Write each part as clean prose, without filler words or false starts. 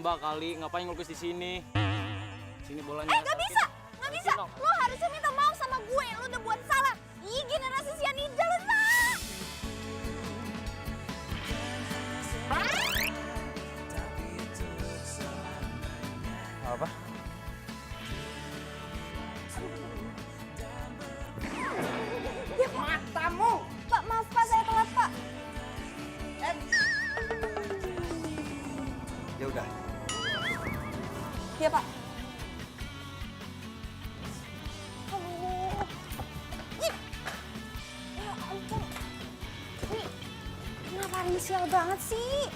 nembak kali, ngapain ngelukis di sini? Sini bolanya. Gak bisa, gak bisa. Lo harusnya minta maaf sama gue, lo udah buat salah. Ih, generasi sianida lo, Nak. Apa? Ya, matamu. Pak, maaf Pak, saya telat Pak. Ya udah. Iya Pak. Aduh. Ih. Ya ampun. Ini kenapa inisial banget sih?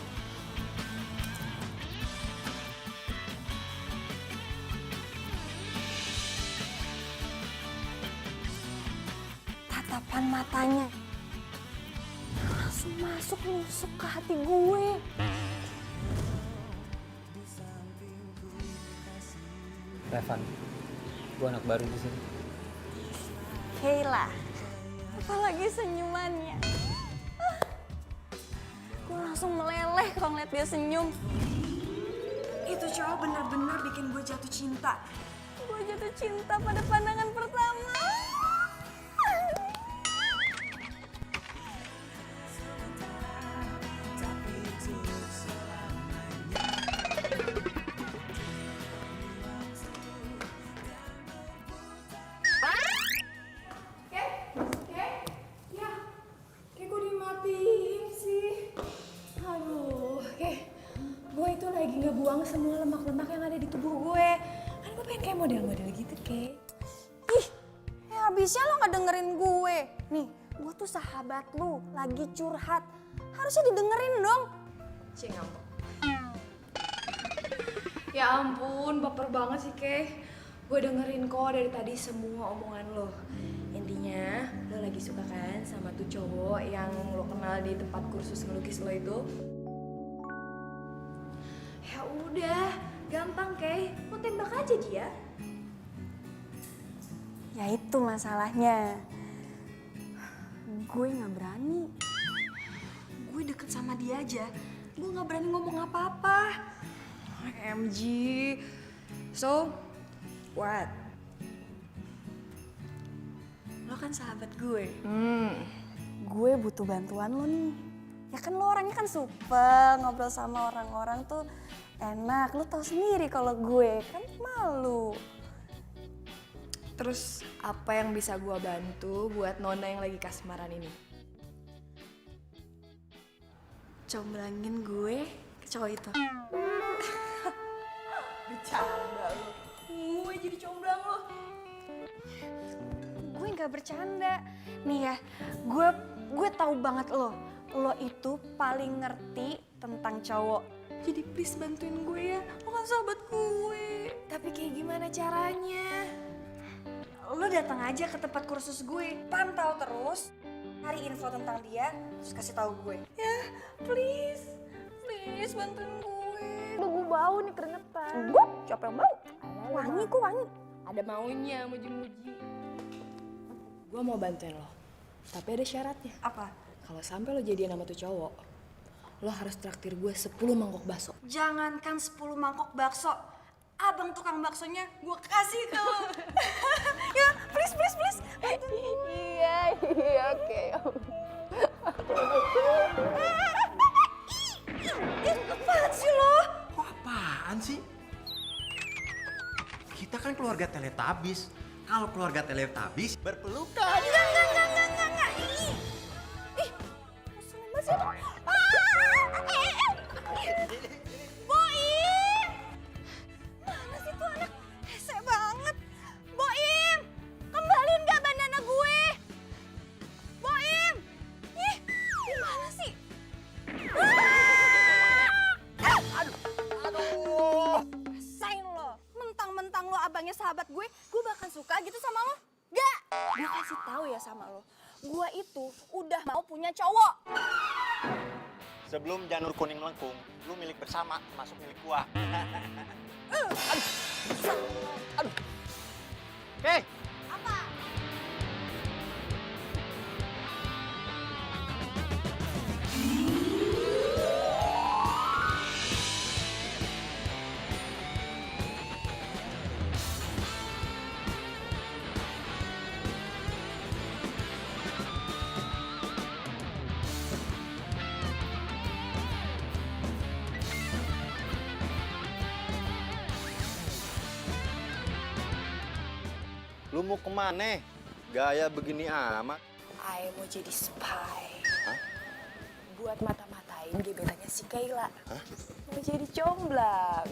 Tatapan matanya langsung masuk nusuk ke hati gue. Revan, gue anak baru di sini. Kayla, apalagi senyumannya. Gue langsung meleleh kalau ngeliat dia senyum. Itu cowok bener-bener bikin gue jatuh cinta. Gue jatuh cinta pada pandangan pertama. Gue itu lagi ngebuang semua lemak-lemak yang ada di tubuh gue. Kan gue pengen kayak model-model gitu, Kay. Ih, ya habisnya lo gak dengerin gue. Nih, gue tuh sahabat lu, lagi curhat. Harusnya didengerin dong. Cing ngambek. Ya ampun, baper banget sih, Kay. Gue dengerin kok dari tadi semua omongan lo. Intinya, lo lagi suka kan sama tuh cowok yang lo kenal di tempat kursus ngelukis lo itu? Ya udah, gampang Kay. Lo tembak aja dia. Ya itu masalahnya. Gue gak berani. Gue deket sama dia aja, gue gak berani ngomong apa-apa. OMG. So, what? Lo kan sahabat gue. Gue butuh bantuan lo nih. Ya kan lo orangnya kan supel, ngobrol sama orang-orang tuh enak. Lo tau sendiri kalau gue kan malu. Terus apa yang bisa gue bantu buat Nona yang lagi kasmaran ini? Comblangin gue ke cowok itu. Bercanda lo. Gue jadi comblang lo. Gue nggak bercanda. Nih ya, gue tahu banget lo. Lo itu paling ngerti tentang cowok. Jadi please bantuin gue ya. Lo kan sahabat gue. Tapi kayak gimana caranya? Lo datang aja ke tempat kursus gue, pantau terus, cari info tentang dia, terus kasih tahu gue. Ya, please bantuin gue. Udah gue bau nih keringetan. Gue? Siapa yang bau? Wangi kok wangi. Ada maunya, muji-muji. Gue mau bantuin lo, tapi ada syaratnya. Apa? Kalau sampai lo jadian sama tuh cowok, lo harus traktir gue 10 mangkok bakso. Jangankan 10 mangkok bakso, abang tukang baksonya gue kasih ke lo. Ya, please. Iya, oke. Apaan sih lo? Kok apaan sih? Kita kan keluarga Teletubbies. Kalau keluarga Teletubbies berpelukan. Enggak. Ih, ngeselin banget sih lo. Boim! Mana sih tuh anak? Hese banget. Boim! Kembaliin gak bandana gue? Boim! Ih, gimana sih? Aduh. Rasain lo. Mentang-mentang lo abangnya sahabat gue bakal suka gitu sama lo? Gak! Gue kasih tahu ya sama lo. Gue itu udah mau punya cowok. Sebelum janur kuning melengkung, lu milik bersama, masuk milik gua. Aduh. Oke. Apa? mau kemana? Gaya begini amat. Ay mau jadi spy. Hah? Buat mata-matain gebetannya si Kayla. Hah? Mau jadi comblang.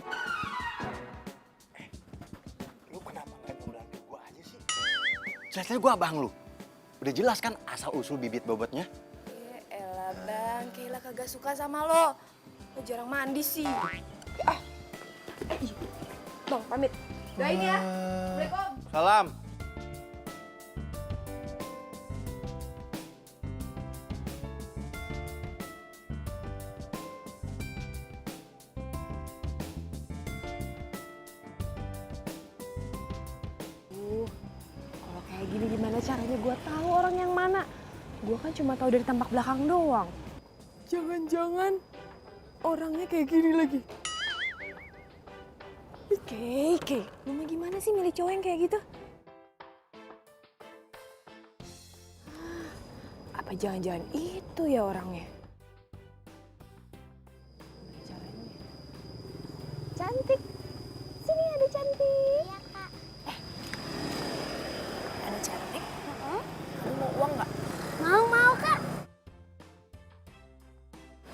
Lu kenapa nggak ngobrol ke gua aja sih? Jelas-jelas gua abang lu. Udah jelas kan asal-usul bibit bobotnya? Ya elah bang, Kayla kagak suka sama lo. Lo jarang mandi sih. Bang, pamit. Doain ya. Assalamualaikum. Salam. Kalau kayak gini gimana caranya gue tahu orang yang mana? Gue kan cuma tahu dari tampak belakang doang. Jangan-jangan orangnya kayak gini lagi. Oke. Lu mah gimana sih milih cowok yang kayak gitu? Apa jangan-jangan itu ya orangnya? Caranya. Cantik. Sini ada cantik. Iya kak. Ada cantik. Kamu mau uang nggak? Mau kak.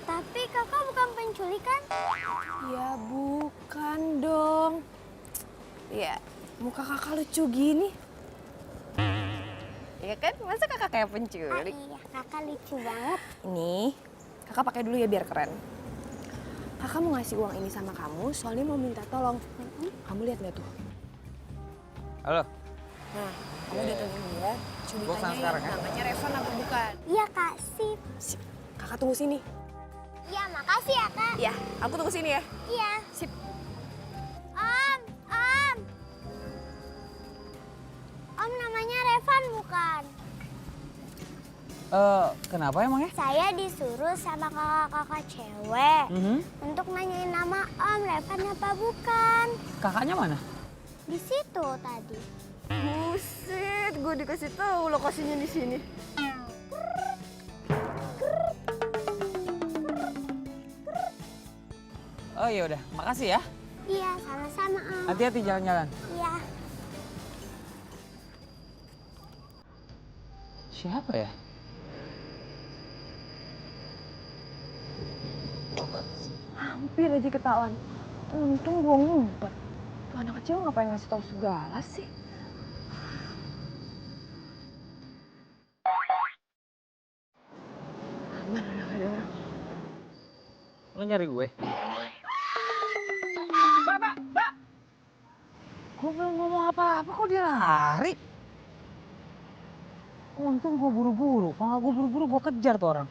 Tapi kakak bukan penculik kan? Ya bukan dong. Ya, muka kakak lucu gini. Ya kan, masa kakak kayak penculik? Iya, kakak lucu banget. Ini, kakak pakai dulu ya biar keren. Kakak mau ngasih uang ini sama kamu, soalnya mau minta tolong. Kamu lihat nggak tuh? Halo, Nah, kamu datengin dia, coba Gua kesana tanyain sekarang ya. namanya Revan apa bukan? Iya kak, sip. Sip, kakak tunggu sini. Iya, makasih ya kak. Ya, aku tunggu sini ya. Iya. Sip. Om. Om namanya Revan bukan? kenapa emangnya? Saya disuruh sama kakak-kakak cewek Mhm. untuk nanyain nama Om Revan apa bukan? Kakaknya mana? Di situ tadi. Buset, gue dikasih tahu lokasinya di sini. Oh iya udah, makasih ya. Iya, sama-sama Om. Hati-hati jalan-jalan. Iya. Siapa ya? Hampir aja ketahuan. Untung gue ngumpet. Tuh anak kecil ngapain ngasih tahu segala sih? Aman udah gak ada orang. Lo nyari gue? Mbak! Gue belum ngomong apa-apa kok dia lari? Untung gue buru-buru, kalau gue buru-buru gue kejar tuh orang.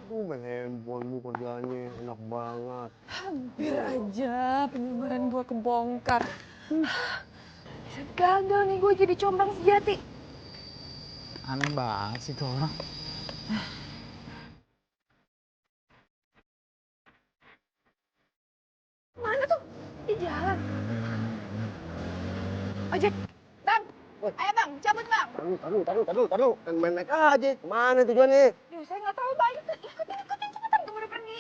Tuh main handphone lu kerjanya enak banget. Hampir aja penyebaran gue kebongkar. Bisa gagal nih gue jadi comblang sejati. Aneh banget sih tuh orang. Mana tuh? Di jalan. Ojek, bang. Ayo bang, cabut bang. Taruh. Kan main naik aja. Kemana tujuannya? Duh, saya nggak tahu bang. Ikutin cepetan, keburu pergi.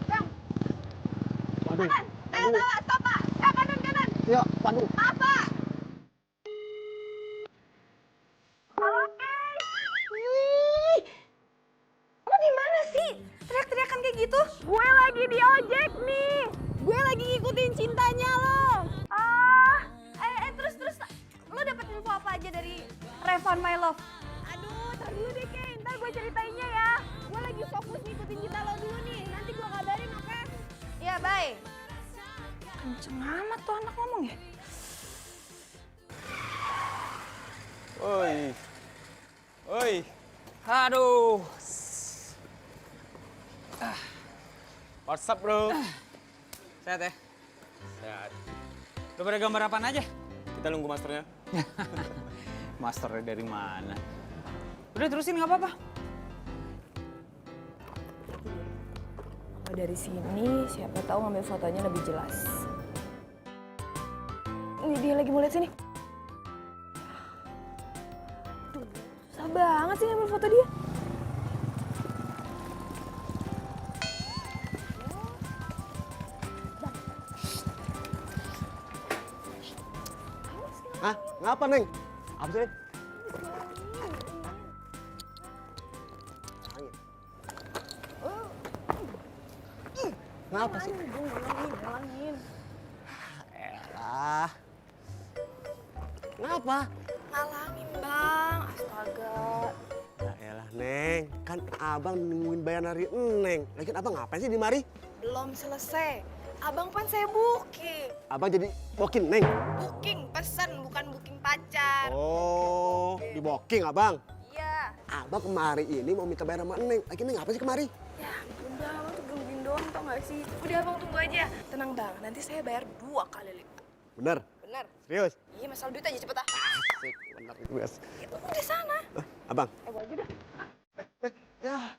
Bang, Waduh. ayo bawa, stop pak. Kanan. Ya, waduh. Apa? Oke. Wih, lo di mana sih? Teriak-teriakan kayak gitu? Gue lagi di ojek nih. Gue lagi ngikutin cintanya lo. Terus lo dapet info apa aja dari Revan My Love? Aduh, tar dulu deh Kay, ntar gue ceritainnya ya. Gue lagi fokus ngikutin cinta lo dulu nih, nanti gue kabarin oke? Iya, bye. Kenceng amat tuh anak ngomong ya. Oi. Aduh. What's up, bro? Sehat ya? Sehat. Lo pada gambar apaan aja? Kita nunggu masternya. Masternya dari mana? Udah terusin nggak apa-apa. Kalau dari sini, siapa tahu ngambil fotonya lebih jelas. Ini dia lagi mau lihat sini. Tuh, susah banget sih ngambil foto dia. Hah? Ngapa, Neng? Apa sih? Ngapa sih? Ngulangin. Elah. Ngapa? Ngalangin bang, astaga. Ya elah, Neng. Kan abang nungguin bayaran dari Neng. Lagian abang ngapain sih di mari? Belum selesai. Abang kan saya booking. Abang jadi booking, Neng. Booking pesen, bukan booking pacar. Oh, di booking abang. Iya. Abang kemari ini mau minta bayar sama Neng. Lagi Neng ngapain sih kemari? Ya, udah abang tuh gangguin doang tau gak sih? Udah abang tunggu aja. Tenang bang, nanti saya bayar 2 kali lipat. Bener? Bener? Serius? Iya, masalah duit aja cepet ah. Asik, bener serius. Itu udah sana. Abang. Gua aja dah. Ya.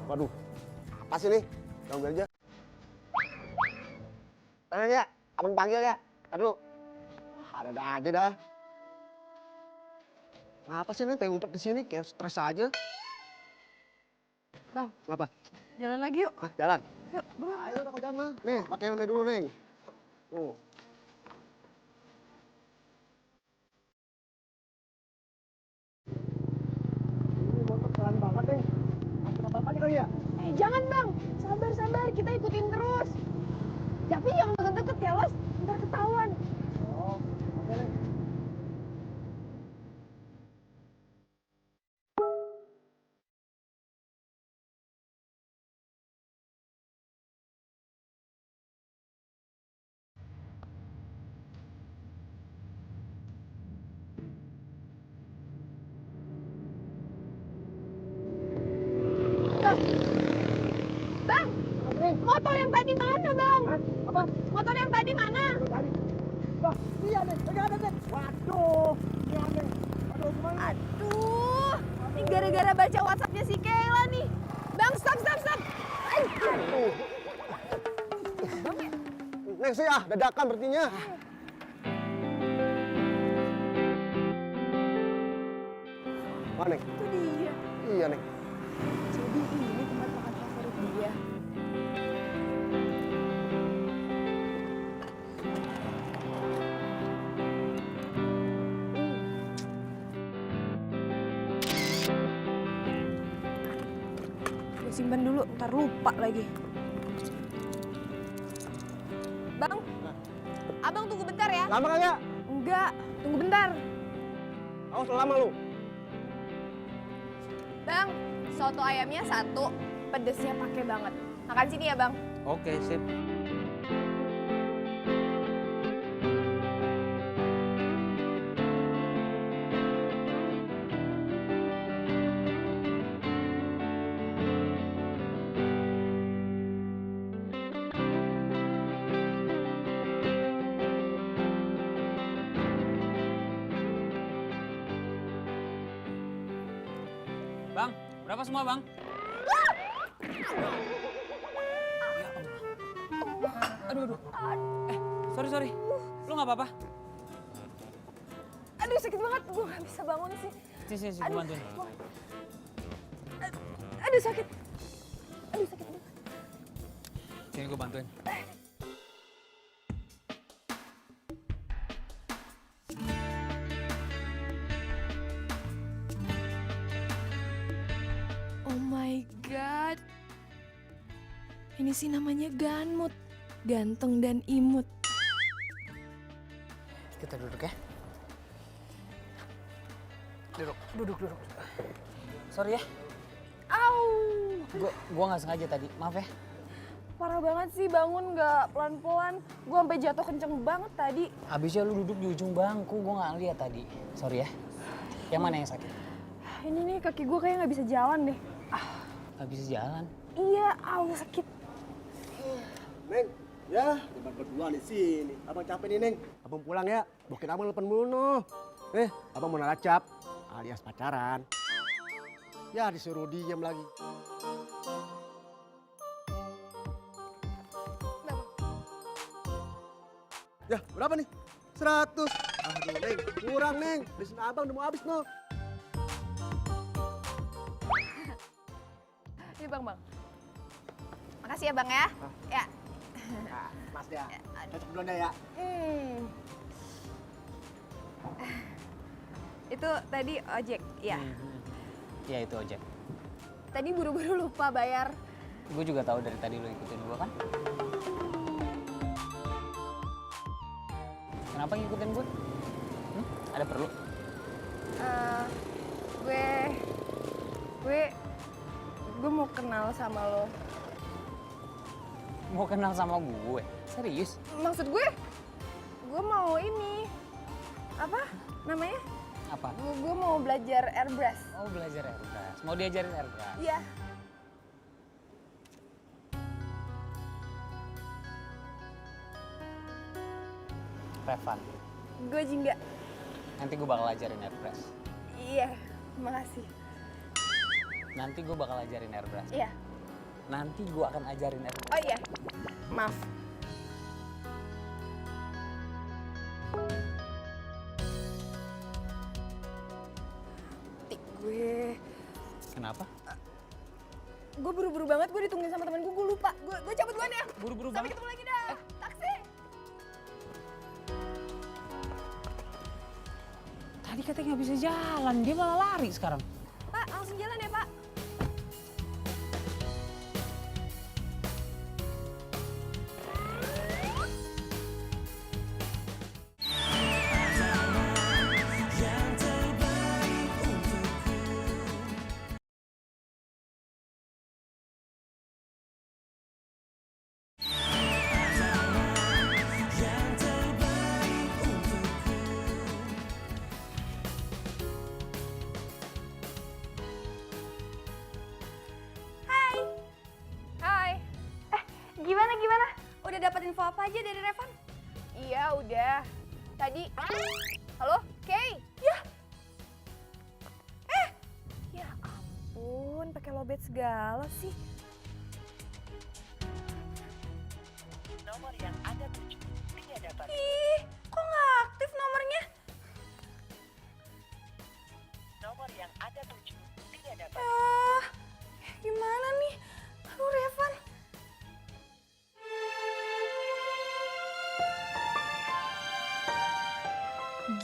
Waduh, apa sih nih? Ganggu aja. Tanya ya, abang panggil ya. Aduh, ada aja dah. Ngapa sih nih, pengen ngumpet di sini kayak stres aja. Bang, Ngapa? jalan lagi yuk. Hah, jalan. Yuk, bang. Ayo udah kau jalan. Nih, pakai yang ini dulu, Neng. Tuh. Ini motor pelan banget, Neng. Berapa kali kali ya? Jangan bang, sabar, kita ikutin terus. Tapi yang deket-deket ya, Los. Ntar ketahuan. Oh, oke, Neng. Bang, motor yang tadi mana bang? Apa? Motor yang tadi mana? Tadi. Wah, iya, Neng. Ada, Neng. Waduh, iya, Neng. Aduh, gimana? Aduh, ini gara-gara baca WhatsAppnya si Kayla nih. Bang, stop. Aduh. Neng sih ah, dadakan berartinya. Mana, Neng? Itu dia. Iya, Neng. Jadi ini tempat makan favorit dia. Gue simpan dulu, ntar lupa lagi. Bang, abang tunggu bentar ya. Lama kagak? Enggak, tunggu bentar. Awas lama lu. Bang, soto ayamnya 1, pedesnya pakai banget. Makan sini ya bang. Oke, sip. Bang, berapa semua bang? Ya Allah. Aduh. Sorry. Lu nggak apa-apa? Aduh sakit banget, gue gak bisa bangun sih. Sini, gue Aduh, bantuin. Aduh sakit. Aduh sakit banget. Sini gue bantuin. Oh my god. Ini sih namanya Ganmut. Ganteng dan imut. Kita duduk ya. Duduk. Sorry ya, Au. gua nggak sengaja tadi. Maaf ya. Parah banget sih bangun gak pelan-pelan. Gue sampai jatuh kenceng banget tadi. Habisnya lu duduk di ujung bangku, gua nggak lihat tadi. Sorry ya. Yang mana yang sakit? Ini nih kaki gue kayak gak bisa jalan deh. Nggak bisa jalan. Iya, sakit. Neng, ya, debat berdua di sini. Abang capek nih, Neng. Abang pulang ya. Bukin abang telepon mulu noh. Abang mau naracap alias pacaran. Ya disuruh diam lagi. Ya, berapa nih? 100. Aduh, Neng, kurang, Neng. Lisin abang udah mau habis, noh. Ini Bang. Makasih ya Bang ya. Ya. Mas ya, cocok belum ya? Itu tadi ojek, ya. Iya itu ojek. Tadi buru-buru lupa bayar. Gue juga tahu dari tadi lo ikutin gue kan. Kenapa ngikutin gue? Ada perlu? Gue mau kenal sama lo. Mau kenal sama gue? Serius? Maksud gue mau ini apa namanya? Apa? Gue mau belajar airbrush. Oh belajar airbrush. Mau diajarin airbrush? Iya. Revan. Gue jingga. Nanti gue bakal ajarin airbrush. Iya, makasih. Nanti gue bakal ajarin airbrush. Iya. Nanti gue akan ajarin airbrush. Oh iya. Maaf. Gue Kenapa? gue buru-buru banget, gue ditungguin sama temen gue lupa. Gue cabut duluan ya. Buru-buru Sampai banget. ketemu lagi dah. Taksi. Tadi katanya nggak bisa jalan, dia malah lari sekarang. Pak, langsung jalan ya Pak. Hai. Gimana? Udah dapat info apa aja dari Revan? Iya, udah. Tadi. Halo, Kay? Ya ampun, pakai lobet segala sih. Nomor yang Anda tuju tidak dapat. Ih, kok nggak aktif nomornya? Nomor yang Anda tuju tidak dapat. Gimana nih? Aduh, Revan.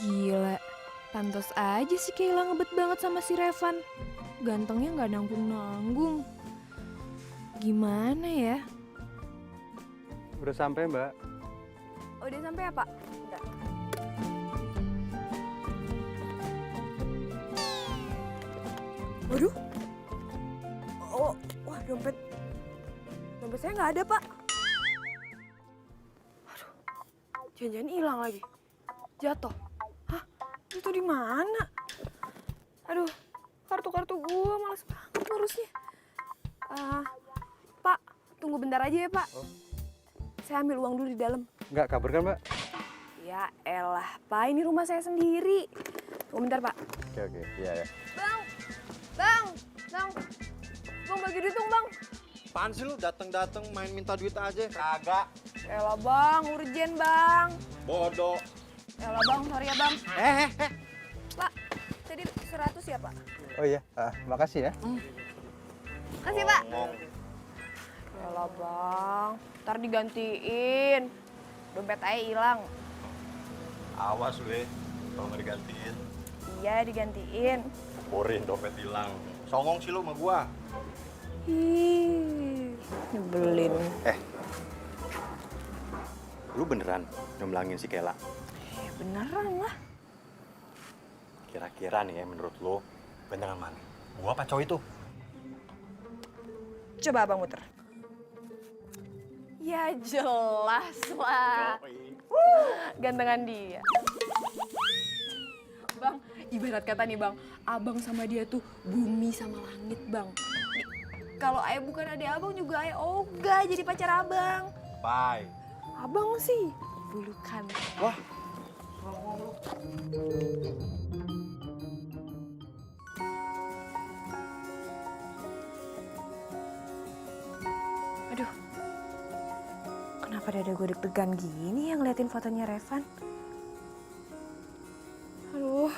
Gila, pantas aja sih Kayla ngebet banget sama si Revan. Gantengnya nggak nanggung-nanggung. Gimana ya? Udah sampai, Mbak. Udah sampai ya, Pak? Enggak. Waduh. Oh, wah dompet. Dompet saya nggak ada, Pak. Aduh. Jangan-jangan hilang lagi. Jatuh. Hah? Itu di mana? Aduh, kartu-kartu gua males banget ngurusnya. Pak, tunggu bentar aja ya, Pak. Oh. Saya ambil uang dulu di dalam. Nggak kabur kan, Mbak? Ya elah, Pak, ini rumah saya sendiri. Tunggu bentar, Pak. Oke. Iya. Bang, bagi duit dong, Bang. Apaan sih lu dateng-dateng main minta duit aja? Kagak. Elah, Bang, urgen, Bang. Bodoh. Elah, Bang, sorry ya, Bang. Eh. Pak, tadi 100 ya, Pak? Oh iya, makasih ya. Kasih, Pak. Elah, Bang, ntar digantiin. Dompet aja hilang. Awas lu ya, kalau nggak digantiin. Iya, digantiin. Borin dompet hilang. Songong sih lu sama gua. Ih, nyebelin. Lu beneran nyomblangin si Kela? Ya beneran lah. Kira-kira nih ya menurut lu, beneran mana? Gua apa cowok itu? Coba Abang muter. Ya jelas lah. Gantengan dia. Bang, ibarat kata nih Bang, Abang sama dia tuh bumi sama langit Bang. Kalau ayah bukan adik abang juga ayah ogah jadi pacar abang. Bye. Abang sih bulukan. Wah, Aduh, kenapa dada gue deg-degan gini yang ngeliatin fotonya Revan? Aduh.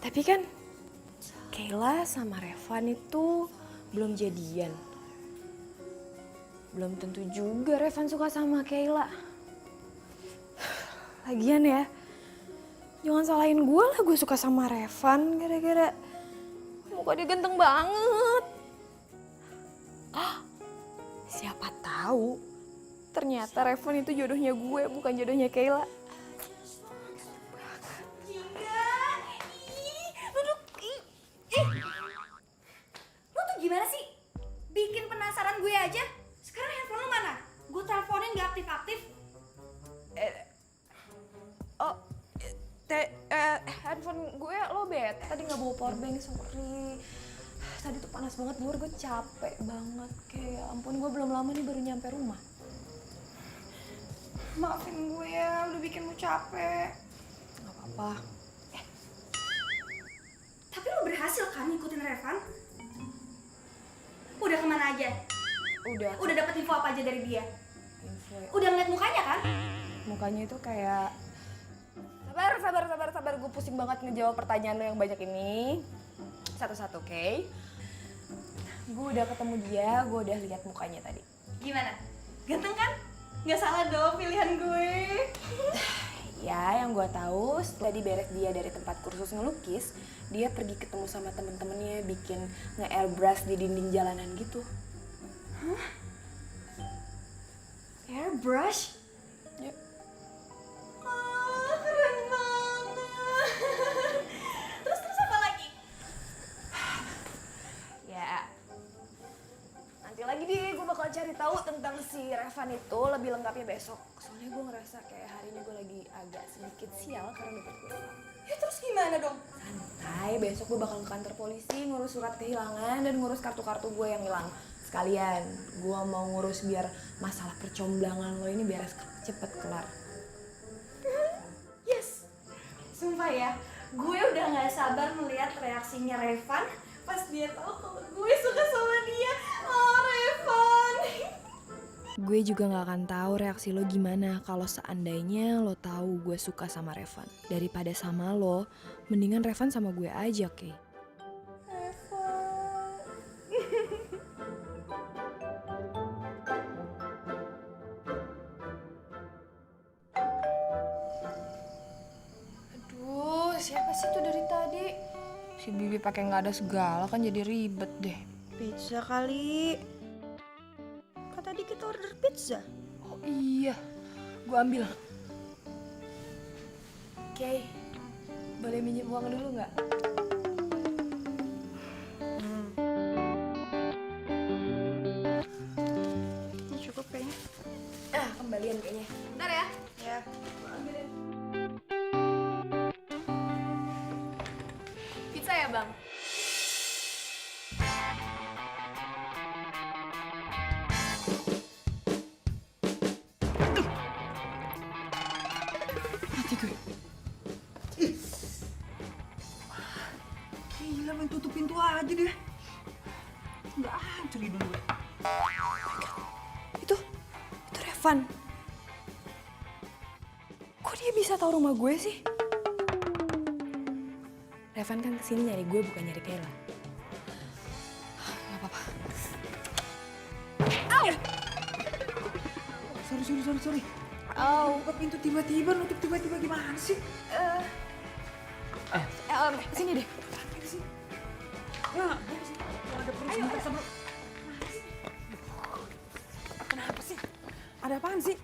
Tapi kan Kayla sama Revan itu belum jadian. Belum tentu juga Revan suka sama Kayla. Lagian ya, jangan salahin gue lah gue suka sama Revan gara-gara muka dia ganteng banget. Siapa tahu ternyata Revan itu jodohnya gue bukan jodohnya Kayla. Lu tuh gimana sih? Bikin penasaran gue aja. Sekarang handphone lu mana? Gue teleponin gak aktif-aktif. Handphone gue lobet. Tadi nggak bawa powerbank, sorry. Tadi tuh panas banget luar, gue capek banget. Kayak ampun, gue belum lama nih baru nyampe rumah. Maafin gue ya, udah bikin lu capek. Gak apa-apa. Tapi lu berhasil kan ngikutin Revan? Udah kemana aja? Udah. Udah dapet info apa aja dari dia? Info. Udah ngeliat mukanya kan? Mukanya itu kayak sabar. Gue pusing banget ngejawab pertanyaan lo yang banyak ini. Satu-satu, oke? Gue udah ketemu dia, gue udah lihat mukanya tadi. Gimana? Ganteng kan? Gak salah dong pilihan gue. Ya, yang gue tahu setelah diberes dia dari tempat kursus ngelukis, dia pergi ketemu sama temen-temennya bikin nge-airbrush di dinding jalanan gitu. Hah? Airbrush? Ya. Oh, keren banget. Terus apa lagi? Ya, nanti lagi deh gue bakal cari tahu tentang si Revan itu lebih lengkapnya besok. Soalnya gue ngerasa kayak hari ini gue lagi agak sedikit sial karena dompet gue hilang. Ya terus gimana dong? Santai, besok gue bakal ke kantor polisi ngurus surat kehilangan dan ngurus kartu-kartu gue yang hilang. Sekalian, gue mau ngurus biar masalah percomblangan lo ini beres cepet kelar. Yes. Sumpah ya, gue udah gak sabar melihat reaksinya Revan pas dia tahu kalau gue suka sama dia. Oh, Revan. Gue juga gak akan tahu reaksi lo gimana kalau seandainya lo tahu gue suka sama Revan. Daripada sama lo, mendingan Revan sama gue aja, Kay. Aduh, siapa sih tuh dari tadi? Si Bibi pakai nggak ada segala kan jadi ribet deh. Pizza kali. Kan tadi kita order pizza. Oh iya, gue ambil. Oke, boleh minjem uang dulu nggak? Ini cukup kayaknya. Kembalian kayaknya. Bentar ya. Ya. Pizza ya bang? Mati gue. Gila main tutup pintu aja deh. Nggak hancur hidung gue. Itu Revan. Kok dia bisa tahu rumah gue sih? Revan kan kesini nyari gue bukan nyari Kayla. Gak apa-apa. Sorry. Buka pintu tiba-tiba, nutup tiba-tiba gimana sih? Sini deh. Nah, ada perut sebentar sama. Kenapa sih? Ada apaan sih?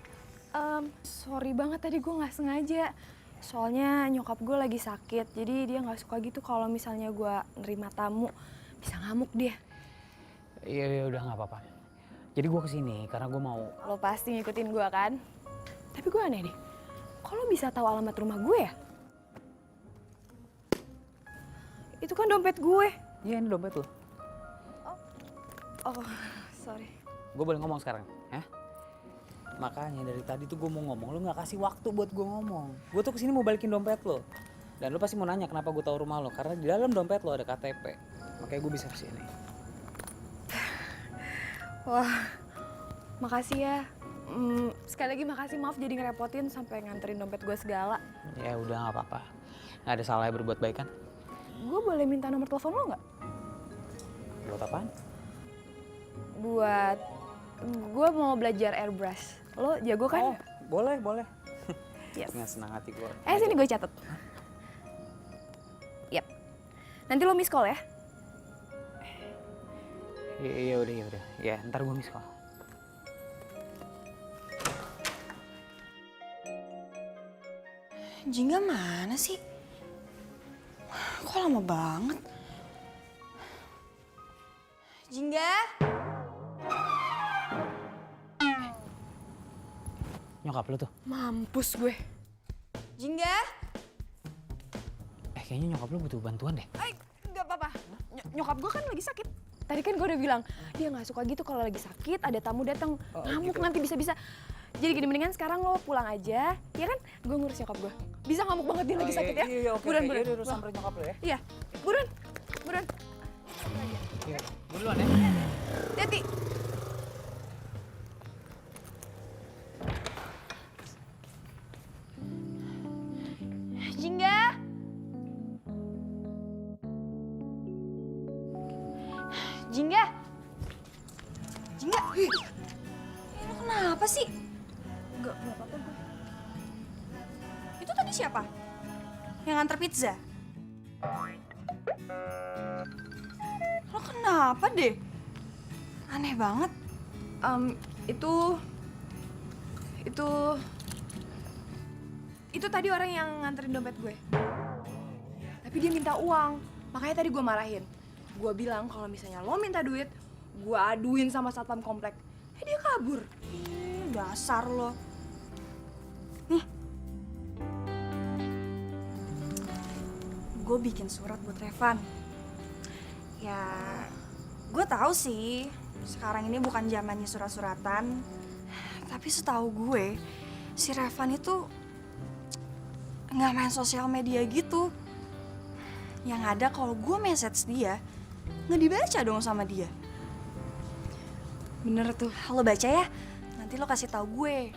Sorry banget tadi gue nggak sengaja. Soalnya nyokap gue lagi sakit, jadi dia nggak suka gitu kalau misalnya gue nerima tamu. Bisa ngamuk dia. Iya udah nggak apa-apa. Jadi gue kesini karena gue mau. Lo pasti ngikutin gue kan? Tapi gue aneh deh. Kok lo bisa tahu alamat rumah gue ya? Itu kan dompet gue. Iya, ini dompet lo. Oh, sorry. Gue boleh ngomong sekarang, ya? Makanya dari tadi tuh gue mau ngomong, lo nggak kasih waktu buat gue ngomong. Gue tuh kesini mau balikin dompet lo. Dan lo pasti mau nanya kenapa gue tahu rumah lo. Karena di dalam dompet lo ada KTP. Makanya gue bisa kesini. Wah, makasih ya. Sekali lagi makasih, maaf jadi ngerepotin sampai nganterin dompet gue segala. Ya udah nggak apa-apa. Nggak ada salahnya berbuat baik kan? Gue boleh minta nomor telepon lo nggak? Buat apaan? Buat gue mau belajar airbrush. Lo jago kan? Oh, boleh, boleh. Yes. Dengan senang hati gue. Sini gue catet. Yap. Nanti lo miss call ya. Iya udah, iya udah. Ya ntar gue miss call. Jingga mana sih? Kok lama banget? Jingga? Nyokap lo tuh. Mampus gue. Jingga? Kayaknya nyokap lo butuh bantuan deh. Nggak apa-apa. Nyokap gue kan lagi sakit. Tadi kan gue udah bilang, dia nggak suka gitu kalau lagi sakit, ada tamu datang ngamuk gitu. nanti bisa-bisa. Jadi gini, mendingan sekarang lo pulang aja, ya kan? Gue ngurus nyokap gue. Bisa ngamuk banget dia lagi sakit ya? Iya, oke. Buruan, Iya, buruan. udah samperin nyokap lo ya. Iya, buruan, buruan. Iya, gue duluan ya. Hati. Jingga? Jingga? Jingga? Lo kenapa sih? Nggak apa-apa gue. Itu tadi siapa? Yang nganter pizza? Lo kenapa deh? Aneh banget. Itu tadi orang yang nganterin dompet gue. Tapi dia minta uang, makanya tadi gue marahin. Gue bilang kalau misalnya lo minta duit, gue aduin sama satpam komplek. Dia kabur. Dasar lo. Nih. Gue bikin surat buat Revan. Ya, gue tahu sih sekarang ini bukan zamannya surat-suratan. Tapi setahu gue, si Revan itu nggak main sosial media gitu. Yang ada kalau gue message dia, nggak dibaca dong sama dia. Bener tuh. Lo baca ya, nanti lo kasih tahu gue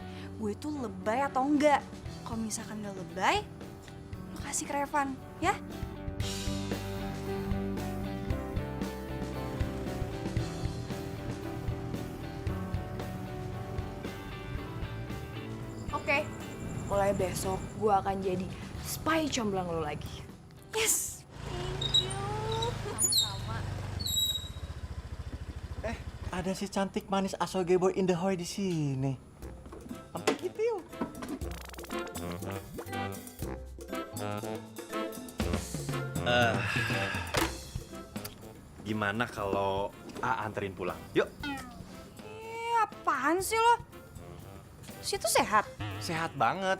itu lebay atau enggak. Kalau misalkan udah lebay, lo kasih ke Revan, ya? Oke, mulai besok gue akan jadi spy comblang lo lagi. Yes. Thank you. Sama-sama. Ada si cantik manis asoge boy in the hoy di sini. Sampai gitu yuk. Gimana kalau anterin pulang? Yuk. Apaan sih lo? Situ sehat. Sehat banget.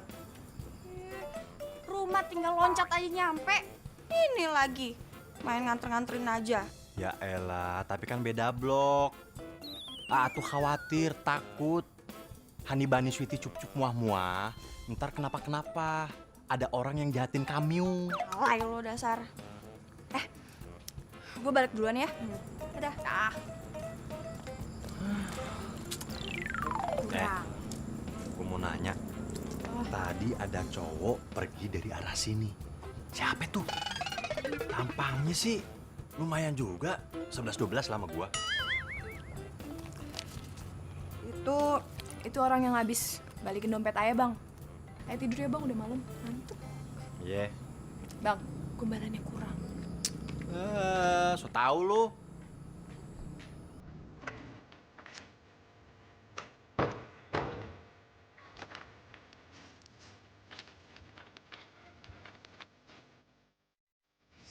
Rumah tinggal loncat aja nyampe. Ini lagi main nganter-nganterin aja. Ya elah, tapi kan beda blok. Tuh khawatir, takut. Hani bani sweetie cup-cup muah-muah. Ntar kenapa-kenapa. Ada orang yang jahatin kamu. Alay lo dasar. Gue balik duluan ya. Dadah. Gue mau nanya. Tadi ada cowok pergi dari arah sini. Siapa tuh? Tampangnya sih lumayan juga. 11-12 lama gua. Itu orang yang habis balikin dompet ayah, Bang. Ayo tidur ya, Bang, udah malam. Ngantuk. Iya. Bang, gombalannya kurang. So tau lu.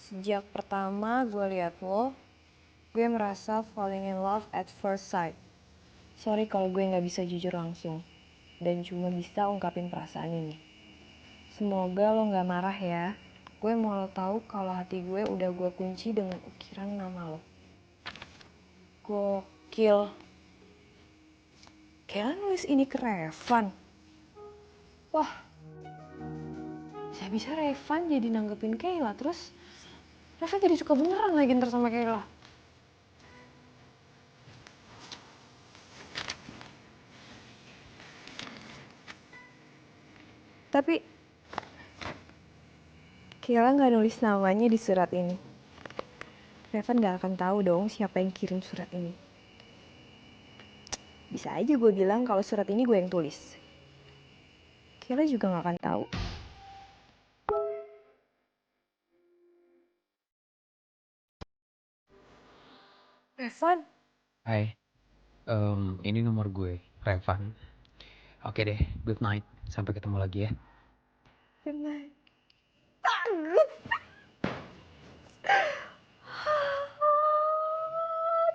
Sejak pertama gue liat lo, gue merasa falling in love at first sight. Sorry kalau gue gak bisa jujur langsung, dan cuma bisa ungkapin perasaan ini. Semoga lo gak marah ya, Gue mau lo tahu kalau hati gue udah gue kunci dengan ukiran nama lo. Gokil. Kayla nulis ini ke Revan. Wah, bisa-bisa Revan jadi nanggepin Kayla, terus Revan jadi suka beneran lagi ntar sama Kayla. Tapi Kayla nggak nulis namanya di surat ini. Revan nggak akan tahu dong siapa yang kirim surat ini. Bisa aja gue bilang kalau surat ini gue yang tulis. Kayla juga nggak akan tahu. Revan, Hai, ini nomor gue, Revan. Oke deh, good night. Sampai ketemu lagi ya. good night.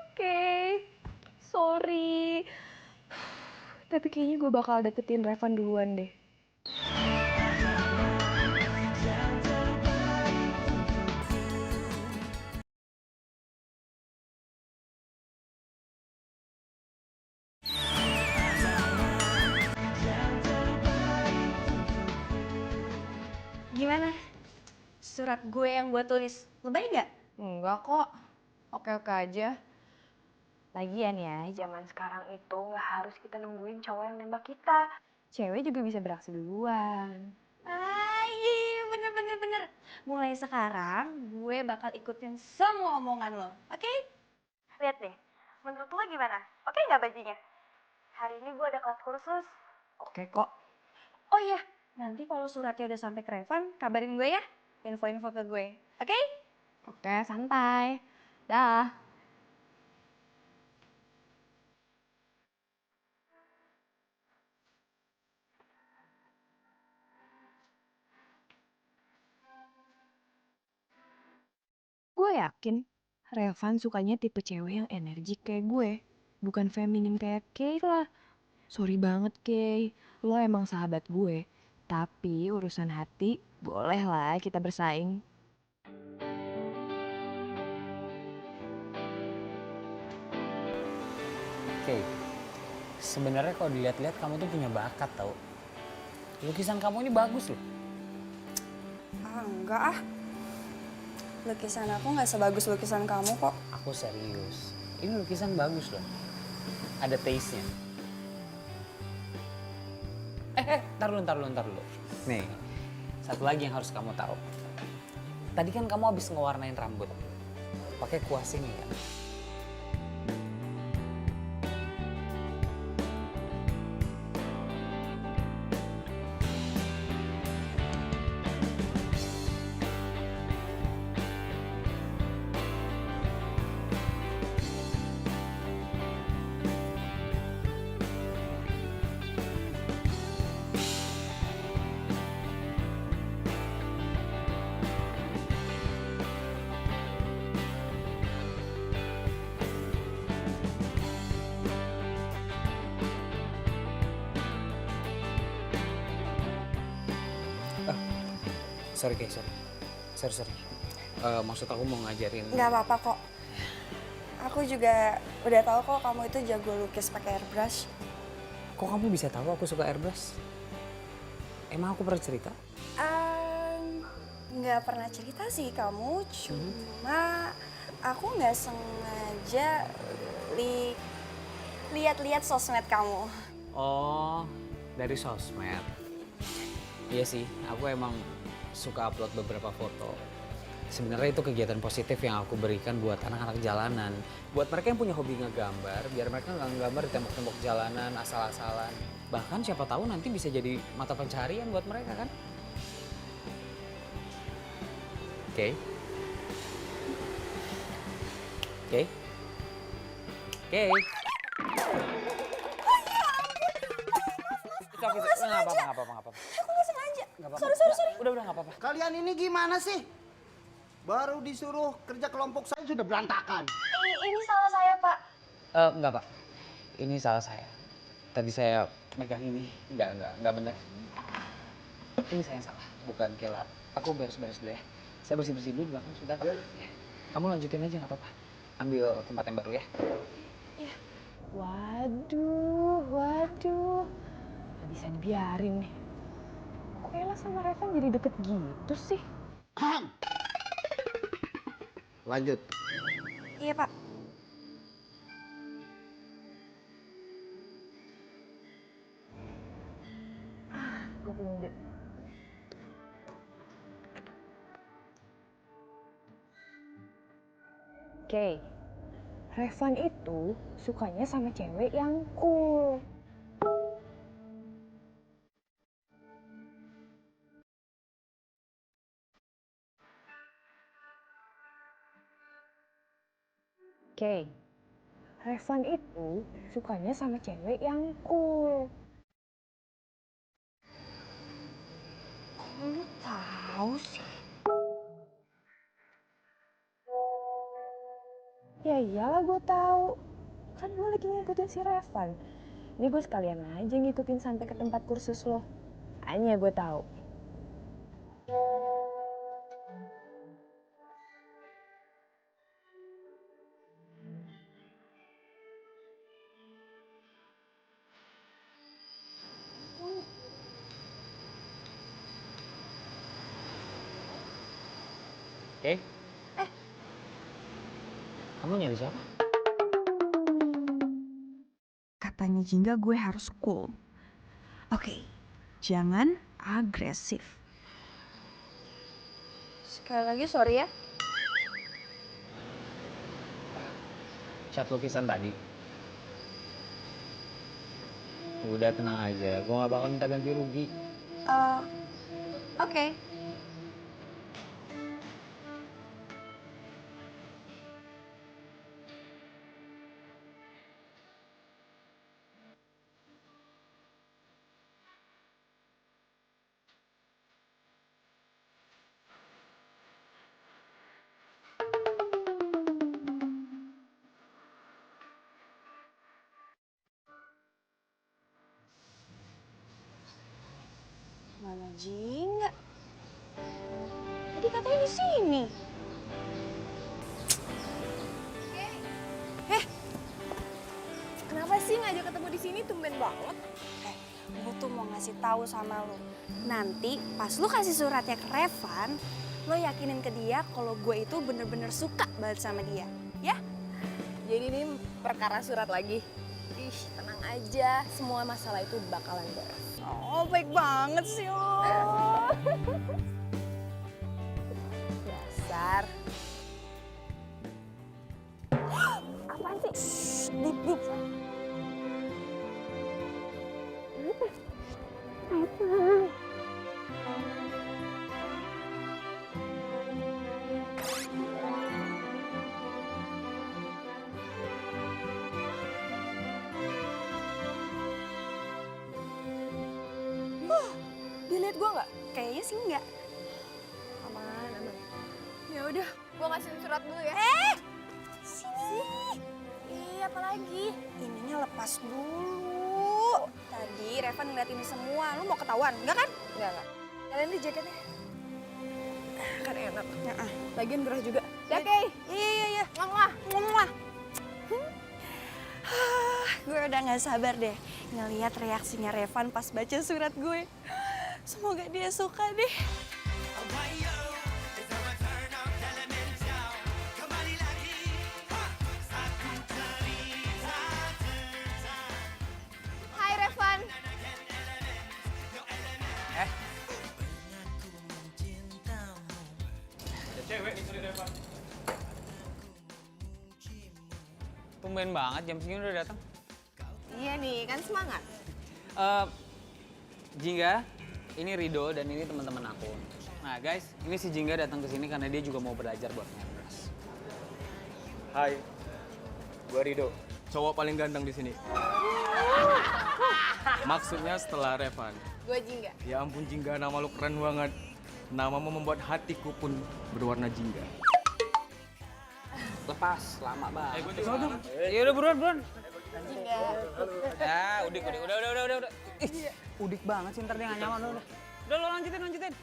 Oke, sorry. Tapi kayaknya gue bakal deketin Revan duluan deh. Gimana? Surat gue yang gue tulis, lebay gak? Enggak kok, oke-oke aja. Lagian ya, zaman sekarang itu nggak harus kita nungguin cowok yang nembak kita. Cewek juga bisa beraksi duluan. Ah iya, bener. Mulai sekarang gue bakal ikutin semua omongan lo, oke? Lihat deh, menurut lo gimana? Oke nggak bajunya? Hari ini gue ada kelas kursus. Oke kok. Oh iya, nanti kalau suratnya udah sampai ke Revan, kabarin gue ya. Info-info ke gue, oke? Oke, santai. Dah. Gue yakin Revan sukanya tipe cewek yang energik kayak gue. Bukan feminim kayak Kayla. Sorry banget, Kay. Lo emang sahabat gue. Tapi urusan hati, boleh lah kita bersaing. Oke, sebenarnya kalau dilihat-lihat kamu tuh punya bakat tau. Lukisan kamu ini bagus loh. Ah enggak ah. Lukisan aku nggak sebagus lukisan kamu kok. Aku serius. Ini lukisan bagus loh. Ada taste-nya. Ntar dulu. Nih, satu lagi yang harus kamu tahu. Tadi kan kamu habis ngewarnain rambut. Pakai kuas ini kan. Sorry. Maksud aku mau ngajarin. Nggak apa-apa kok. Aku juga udah tahu kok kamu itu jago lukis pakai airbrush. Kok kamu bisa tahu aku suka airbrush? Emang aku pernah cerita? Nggak pernah cerita sih kamu, cuma aku nggak sengaja lihat-lihat sosmed kamu. Oh, dari sosmed. Iya sih, aku emang suka upload beberapa foto. Sebenarnya itu kegiatan positif yang aku berikan buat anak-anak jalanan. Buat mereka yang punya hobi ngegambar, biar mereka nggak ngegambar di tembok-tembok jalanan asal-asalan. Bahkan siapa tahu nanti bisa jadi mata pencaharian buat mereka kan? Oke. Nggak apa-apa. Aku nggak sengaja. Nggak apa-apa. Sorry. Udah nggak apa-apa. Kalian ini gimana sih? Baru disuruh kerja kelompok saya sudah berantakan. Ini salah saya, Pak. Enggak pak, ini salah saya. Tadi saya megang ini, enggak benar. Ini saya yang salah, bukan Kela. Aku beres-beres dulu ya. Saya bersih-bersih dulu bang, sudah. Kamu lanjutin aja nggak apa-apa. Ambil tempat yang baru ya. Waduh. Gak bisa dibiarin nih. Kok Ella sama Revan jadi deket gitu sih? Lanjut. Iya, Pak. Gue punya ide. Oke, Revan itu sukanya sama cewek yang cool. Oke, Revan itu sukanya sama cewek yang cool. Lu tahu sih. Ya iyalah gue tahu. Kan gue lagi ngikutin si Revan. Ini gue sekalian aja ngikutin sampai ke tempat kursus lo. Hanya gue tahu. Oke. Kamu nyari siapa? Katanya Jingga gue harus cool. Oke, jangan agresif. Sekali lagi sorry ya. Chat lukisan tadi. Udah tenang aja, gue gak bakal minta ganti rugi. Oke. Mana Jingga? Tadi katanya di sini. Kenapa sih ngajak ketemu di sini tumben banget? Gue tuh mau ngasih tahu sama lo. Nanti pas lo kasih suratnya ke Revan, lo yakinin ke dia kalau gue itu bener-bener suka banget sama dia. Ya? Jadi ini perkara surat lagi. Ih, tenang aja, semua masalah itu bakalan beres. Oh, baik banget sih lo. Dasar. Apaan sih? Dip. Dilihat gua nggak? Kayaknya sih enggak. Aman. Ya udah, gua kasihin surat dulu ya. Sini. Iya, apalagi? Ininya lepas dulu. Tadi Revan ngeliat ini semua. Lu mau ketahuan, enggak kan? Enggak. Kalian di jaketnya. Kan enak. Heeh. Lagian murah juga. Ya, Iya. Kay. Iya. Ngomong. Muah. Gue udah gak sabar deh ngeliat reaksinya Revan pas baca surat gue. Semoga dia suka deh. Hai Revan. Tumben banget jam segini udah datang. Iya nih, kan semangat. Jingga, ini Rido dan ini teman-teman aku. Nah guys, ini si Jingga datang ke sini karena dia juga mau belajar buat ngebras. Hai, gua Rido, cowok paling ganteng di sini. Maksudnya setelah Revan. Gue Jingga. Ya ampun Jingga, nama lu keren banget. Namamu membuat hatiku pun berwarna jingga. Lepas, lama banget. Ya udah buruan. Jingga. Ya, udah. Ih, udik banget sih, ntar dia nggak nyaman udah. Udah lo lanjutin.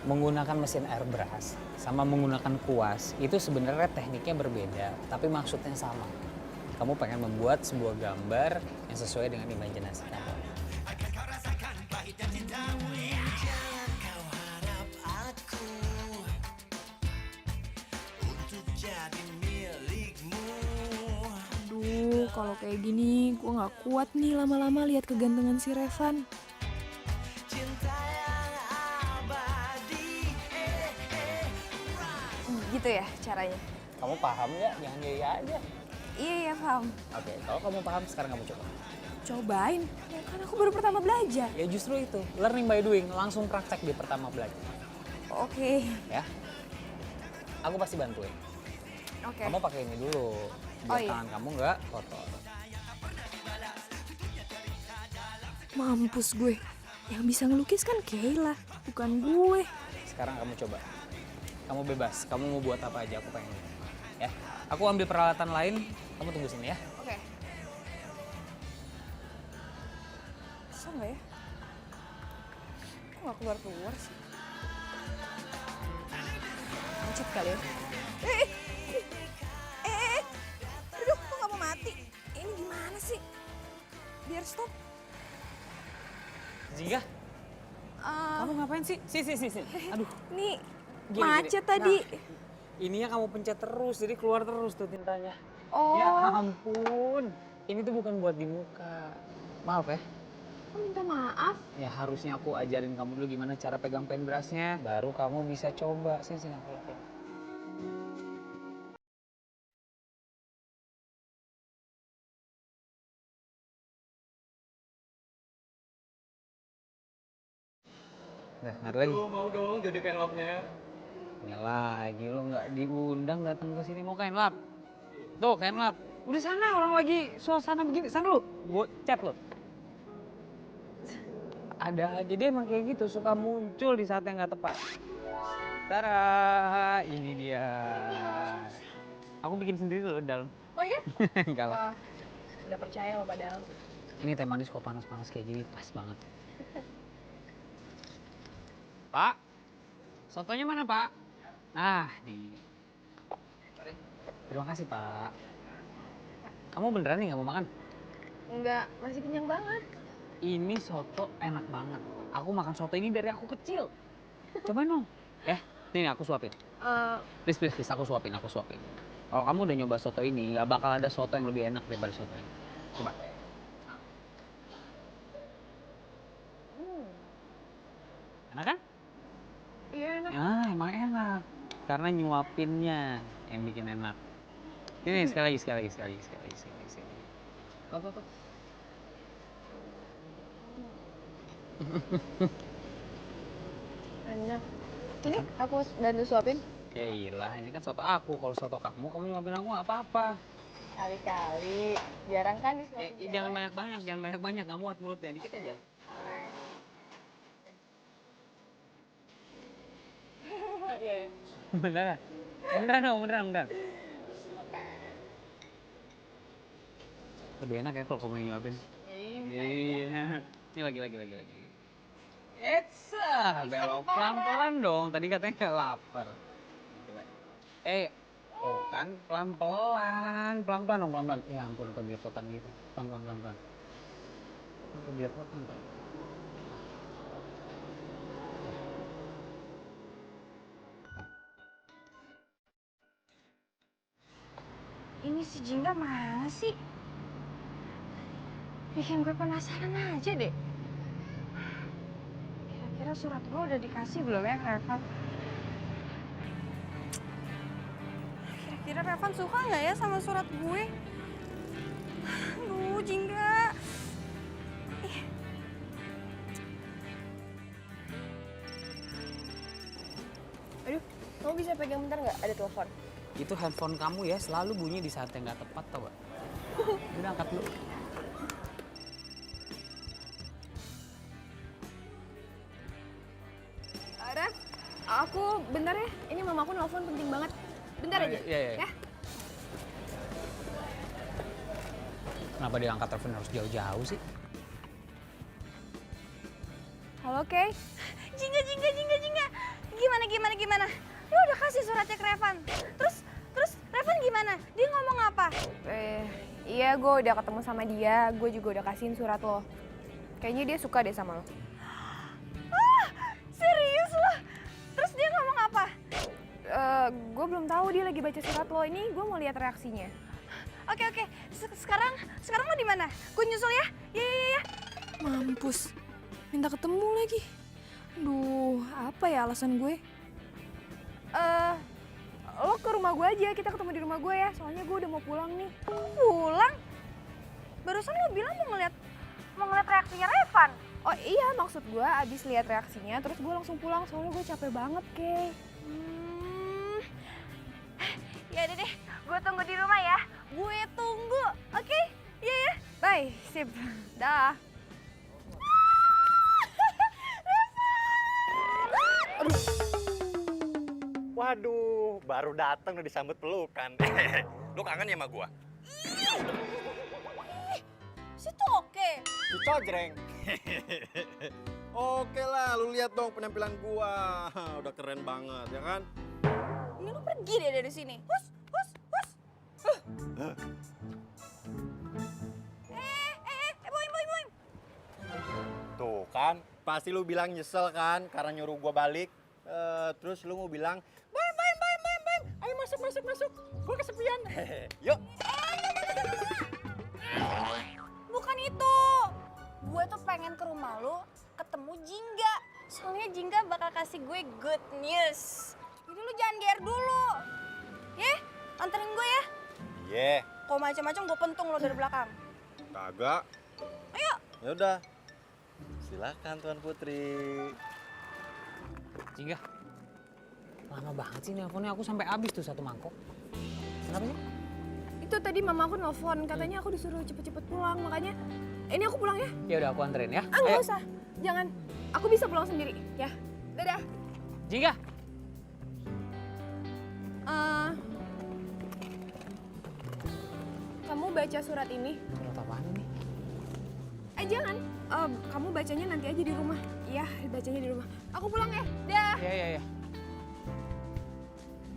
menggunakan mesin airbrush sama menggunakan kuas itu sebenarnya tekniknya berbeda, tapi maksudnya sama. Kamu pengen membuat sebuah gambar yang sesuai dengan imajinasi kamu. Aduh, kalau kayak gini gue nggak kuat nih lama-lama lihat kegantengan si Revan. Gitu ya caranya? Kamu paham nggak? Jangan iya aja. Iya, paham. Oke, kalau kamu paham sekarang kamu coba. Cobain, ya kan aku baru pertama belajar. Ya justru itu, learning by doing, langsung praktek di pertama belajar. Oke. Ya, aku pasti bantuin. Oke. Kamu pakai ini dulu, biar Oh, iya. tangan kamu nggak kotor. Mampus gue. Yang bisa ngelukis kan Kayla, bukan gue. Sekarang kamu coba. Kamu bebas, kamu mau buat apa aja, aku pengen. Ya, aku ambil peralatan lain, kamu tunggu sini ya. Oke. Bisa nggak ya? Kok nggak keluar-keluar sih? Pencet kali ya. Aduh, kok nggak mau mati? Ini gimana sih? Biar stop. Jika, kamu ngapain sih? Sini. Aduh, Nih, gini, macet gini. tadi. Nah, ininya kamu pencet terus, jadi keluar terus tuh tintanya. Oh. Ya ampun, ini tuh bukan buat di muka. Maaf ya. Kok minta maaf? Ya harusnya aku ajarin kamu dulu gimana cara pegang paintbrushnya, baru kamu bisa coba. Sini aku lihat. Nah, ada lagi. Mau dong jadi kain lapnya. Ya lagi lo nggak diundang datang ke sini mau kain lap. Tuh kain lap. Udah sana orang lagi suasana begini. Sana lu, gue chat lo. Ada aja dia emang kayak gitu suka muncul di saat yang nggak tepat. Tara, ini dia. Aku bikin sendiri loh dalam. Oh iya? Enggak lah. Udah percaya lo padahal. Ini teh manis kok panas-panas kayak gini pas banget. Pak, sotonya mana Pak? Nah, di. Terima kasih Pak. Kamu beneran nih nggak mau makan? Enggak, masih kenyang banget. Ini soto enak banget. Aku makan soto ini dari aku kecil. Cobain dong. Nih aku suapin. Please, aku suapin. Kalau kamu udah nyoba soto ini, nggak bakal ada soto yang lebih enak daripada soto ini. Coba. Enak kan? Iya enak. Ah, emang enak. Karena nyuapinnya yang bikin enak. Ini sekali lagi. Tuh. Enak. Ini aku bantu suapin. Ya iyalah, ini kan soto aku. Kalau soto kamu nyuapin aku nggak apa-apa. Kali-kali. Jarang kan disuapin. Jangan banyak. Nggak muat mulutnya, dikit aja. Iya. Beneran? Beneran. Lebih enak ya kalau kamu yang nyuapin. Iya. Ini lagi. Belok pelan-pelan dong. Tadi katanya nggak lapar. Kan pelan-pelan dong, pelan-pelan. Ya ampun, kebiasaan gitu. Pelan-pelan. Kebiasaan. Ini si Jingga mana sih? Bikin gue penasaran aja deh. Kira-kira surat gue udah dikasih belum ya ke Revan? Kira-kira Revan suka nggak ya sama surat gue? Aduh, Jingga. Aduh, kamu bisa pegang bentar nggak? Ada telepon. Itu handphone kamu ya selalu bunyi di saat yang nggak tepat, tau gak? Udah angkat dulu. Ref, aku bentar ya. Ini mamaku nelfon penting banget. Bentar aja. Iya. Ya. Kenapa dia angkat telepon harus jauh-jauh sih? Halo, Kay. Jingga. Gimana? Lu udah kasih suratnya ke Revan. Terus Revan gimana? Dia ngomong apa? Iya, gue udah ketemu sama dia. Gue juga udah kasihin surat lo. Kayaknya dia suka deh sama lo. Serius lo? Terus dia ngomong apa? Gue belum tahu dia lagi baca surat lo. Ini gue mau lihat reaksinya. Oke. Sekarang lo di mana? Gue nyusul ya. Ya. Mampus, minta ketemu lagi. Duh, apa ya alasan gue? Lo ke rumah gue aja, kita ketemu di rumah gue ya. Soalnya gue udah mau pulang nih. Pulang? Barusan lo bilang mau ngeliat reaksinya Revan. Oh iya, maksud gue abis lihat reaksinya, terus gue langsung pulang. Soalnya gue capek banget, Kay. Ya udah deh, gue tunggu di rumah ya. Gue tunggu, oke? Iya ya. Bye, sip. Dah. Waduh, baru datang udah disambut pelukan. Lu kangen ya sama gua? Situ oke. Cocreng. Oke lah, lu lihat dong penampilan gua. Udah keren banget, ya kan? Ini lo pergi deh dari sini. Hus. Boim. Tuh kan, pasti lu bilang nyesel kan karena nyuruh gua balik. Terus lu mau bilang, Bam, ayo masuk. Gua kesepian. Yuk. Bukan itu. Gue tuh pengen ke rumah lo ketemu Jingga. Soalnya Jingga bakal kasih gue good news. Jadi lu jangan GR dulu. Ya, anterin gue ya. Yeah. Kalau macam-macam gue pentung lo dari belakang. Kagak. Ayo. Ya udah. Silakan Tuan Putri. Jingga, lama banget sih nelponnya, aku sampai habis tuh satu mangkok. Kenapa sih? Itu tadi mama aku nelfon, katanya aku disuruh cepet-cepet pulang, makanya ini aku pulang ya. Ya udah aku anterin ya. Nggak usah, jangan. Aku bisa pulang sendiri, ya. Dadah. Jingga. Kamu baca surat ini? Surat apaan ini? Jangan. Kamu bacanya nanti aja di rumah. Iya, bacanya di rumah. Aku pulang ya. Dah. Iya.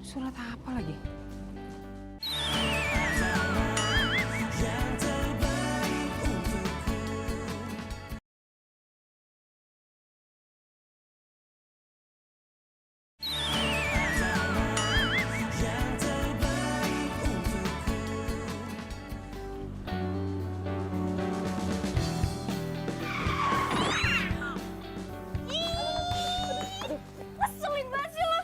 Surat apa lagi? Ngeselin banget sih lo.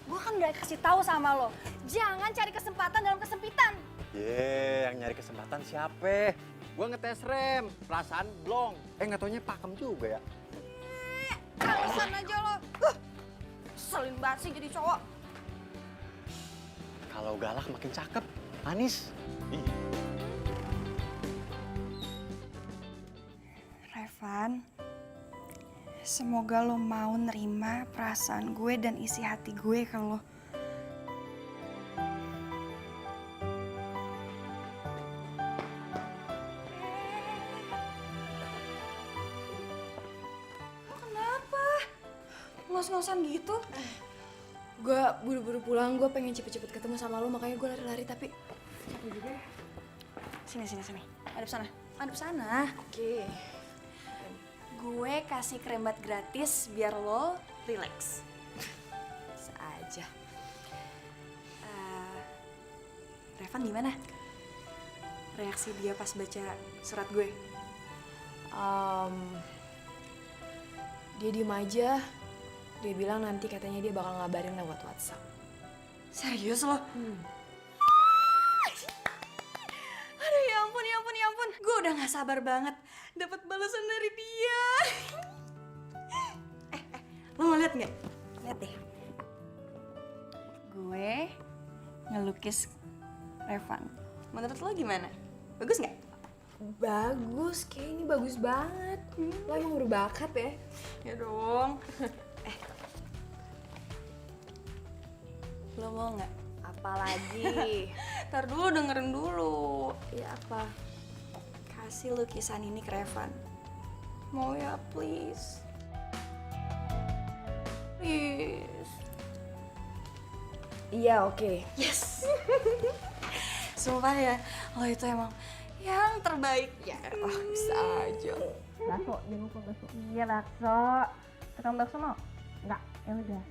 Gue kan udah kasih tahu sama lo, jangan cari kesempatan dalam kesempitan. Yang nyari kesempatan siapa? Gua ngetes rem, perasaan blong. Nggak taunya pakem juga ya. Alasan aja lo. Ngeselin banget sih jadi cowok. Kalau galak makin cakep, manis. Revan, semoga lo mau nerima perasaan gue dan isi hati gue ke lo. Lo kenapa? Ngos-ngosan gitu? Gue buru-buru pulang, gue pengen cepet-cepet ketemu sama lo, makanya gue lari-lari, tapi capek juga ya. Sini. Hadap sana. Oke. Gue kasih krem bat gratis biar lo relax. Bisa aja. Revan gimana? Reaksi dia pas baca surat gue? Dia diem aja. Dia bilang nanti katanya dia bakal ngabarin lewat WhatsApp. Serius lo? Aduh ya ampun. Gue udah gak sabar banget dapat balasan dari dia. Lo ngeliat nggak? Lihat deh. Gue ngelukis Revan. Menurut lo gimana? Bagus nggak? Bagus, kayak ini bagus banget. Lo emang berbakat ya? Ya dong. Lo mau nggak? Apalagi? Ntar dulu dengerin dulu. Ya apa? Kasih lukisan ini ke Revan. Mau ya please. Please. Iya, oke. Yes. Sumpah ya, lo itu emang yang terbaik. Ya, bisa aja. Bakso, jangan lupa bakso. Iya bakso. Tukang bakso mau? Enggak, ya udah.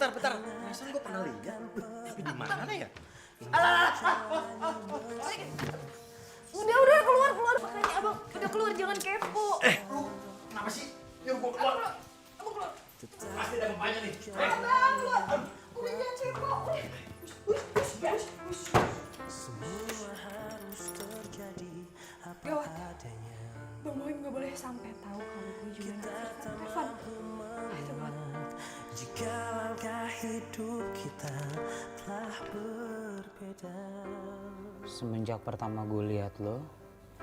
Bentar. Perasaan gue pernah lihat. Tapi di mana ya? Udah keluar makanya abang udah keluar jangan kepo. Kenapa sih? Nyuruh gue keluar. Abang keluar. Pasti ada bapaknya nih. Abang keluar. Udah jangan kepo. Gawat. Bang Boim gak boleh sampai tahu kalau gue juga naksir Evan. Itu buat. Jika langkah hidup kita telah berbeda. Semenjak pertama gue lihat lo,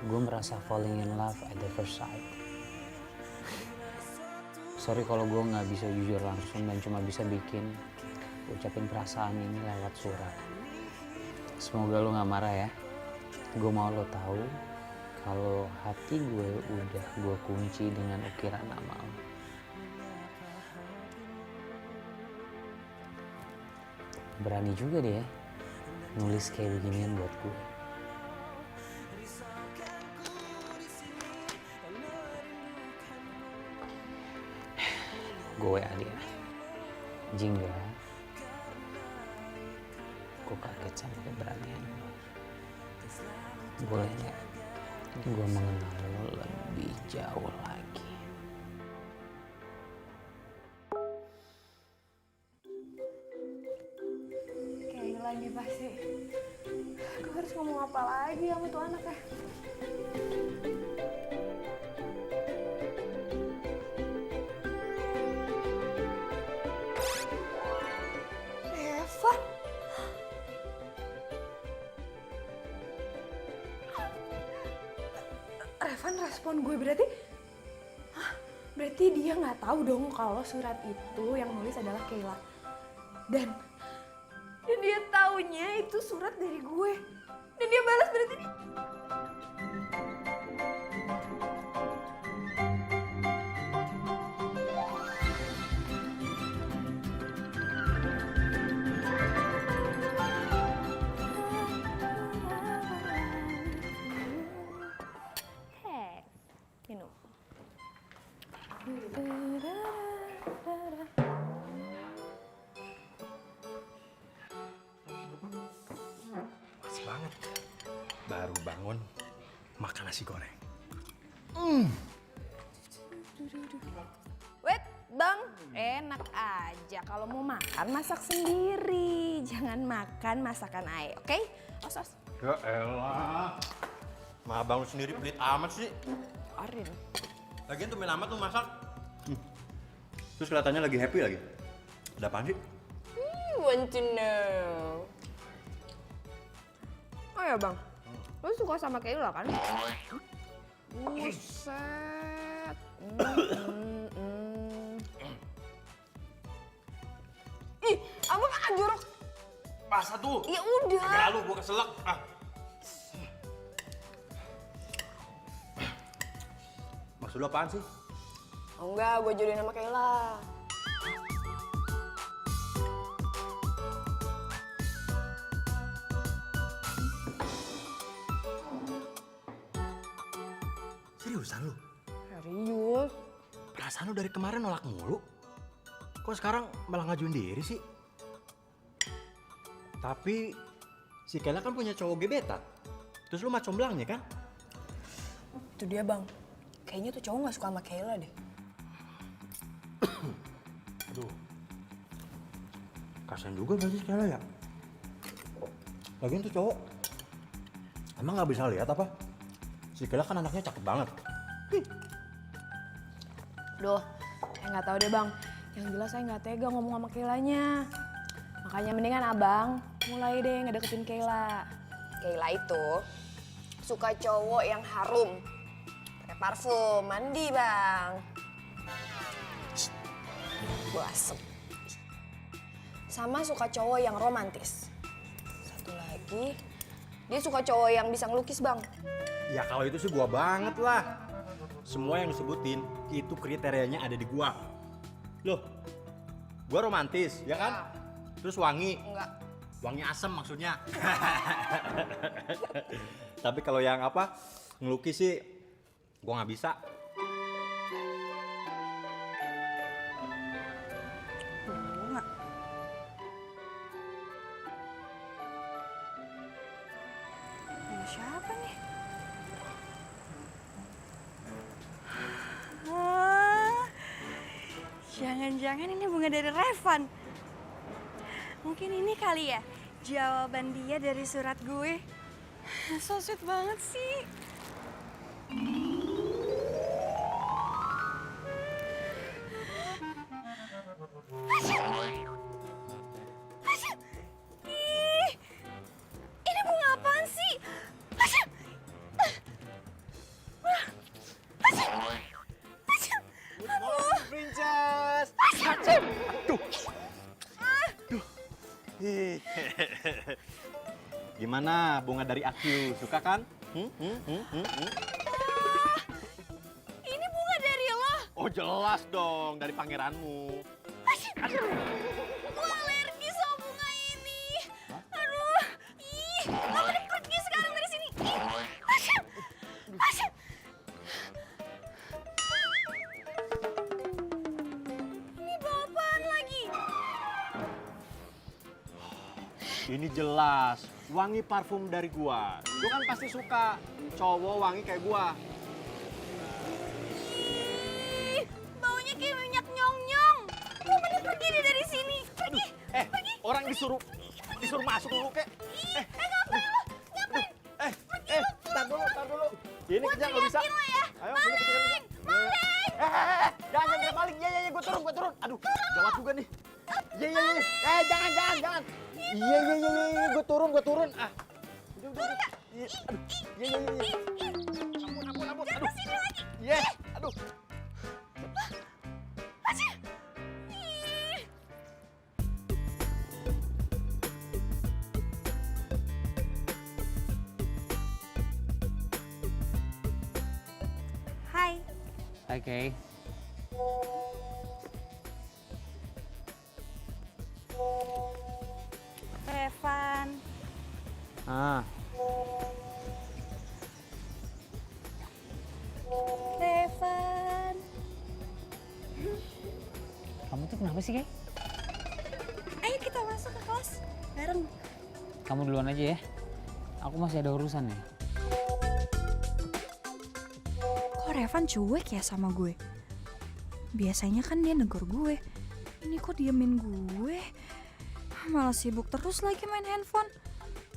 gue merasa falling in love at the first sight. Sorry kalau gue nggak bisa jujur langsung dan cuma bisa ucapin perasaan ini lewat surat. Semoga lo nggak marah ya. Gue mau lo tahu kalau hati gue udah gue kunci dengan ukiran nama lo. Berani juga deh ya nulis kayak beginian buat gue. Gue WA dia. Jingga, gue kaget sama keberanian lo. Boleh nggak gue mengenal lo lebih jauh lagi? Kayak lagi pasti. Gue harus ngomong apa lagi sama tuh anak ya? Evan? Evan respon gue berarti? Hah? Berarti dia nggak tahu dong kalau surat itu yang nulis adalah Kayla. Dan dia taunya itu surat dari gue. Dan dia balas berarti dia. Hei, minum. Pas banget. Baru bangun, makan nasi goreng. Wait, Bang, enak aja. Kalau mau makan, masak sendiri. Jangan makan masakan Ae, oke? Os. Ya elah. Ma abang lu sendiri pelit amat sih. Arin. Lagian tuh main amat lu masak. Terus kelihatannya lagi happy lagi. Ada apaan sih? Want to know. Oh ya, Bang. Lu suka sama Kayla kan? Buset. Ih, abang kan jorok. Masa tuh? Ya udah. Gara lu gua keselak. Maksud lu apaan sih? Oh enggak, gue jodohin sama Kayla. Seriusan lu? Serius? Perasaan lu dari kemarin nolak mulu. Kok sekarang malah ngajuin diri sih? Tapi si Kayla kan punya cowok gebetan. Terus lu mah comblangnya kan? Itu dia, Bang. Kayaknya tuh cowok gak suka sama Kayla deh. Aduh. Kasian juga berarti si Kayla ya? Lagian tuh cowok emang gak bisa lihat apa? Si Kayla kan anaknya cakep banget. Duh, saya nggak tahu deh, Bang. Yang jelas saya nggak tega ngomong sama Kaylanya. Makanya mendingan Abang mulai deh ngedeketin Kayla. Kayla itu suka cowok yang harum, pakai parfum, mandi bang. Gue asem. Sama suka cowok yang romantis. Satu lagi, dia suka cowok yang bisa ngelukis bang. Ya kalau itu sih gua banget lah. Semua yang disebutin itu kriterianya ada di gua. Loh, gua romantis, ya kan? Terus wangi. Enggak. Wangi asem maksudnya. Tapi kalau yang apa, ngelukis sih gua nggak bisa. Bunga. Bunga siapa nih? Jangan-jangan ini bunga dari Revan. Mungkin ini kali ya jawaban dia dari surat gue. So sweet banget sih. Ih, ini bunga apaan sih? Princess. Gimana bunga dari aku? Suka kan? Ini bunga dari lo. Oh jelas dong, dari pangeranmu. Gue alergi sama bunga ini. Aduh, ih, lo mending pergi sekarang dari sini. Ini bawa apaan lagi? Ini jelas, wangi parfum dari gua. Gua kan pasti suka cowok wangi kayak gua. Ih, baunya kayak minyak nyong-nyong. Lo mending pergi deh dari sini. Pergi, pergi. Orang disuruh masuk dulu kek. Ngapain lo? Ngapain? Tar dulu. Ini kejar nggak bisa. Teriakin lo ya. Ayo, sini kejar bisa. Jangan maling. Ya, gua turun. Aduh, gawat juga nih. Ya. Jangan. Iya, gua turun. Ah. Udah. Iya, aduh. Iya. Ampun. Aduh. Sini lagi. Iya, aduh. Ih. Hai. Oke. Revan. Ah, Revan. kamu tuh kenapa sih, Kay? Ayo kita masuk ke kelas bareng. Kamu duluan aja ya. Aku masih ada urusan nih. Kok Revan cuek ya sama gue? Biasanya kan dia negor gue. Ini kok diemin gue? Malah sibuk terus lagi main handphone.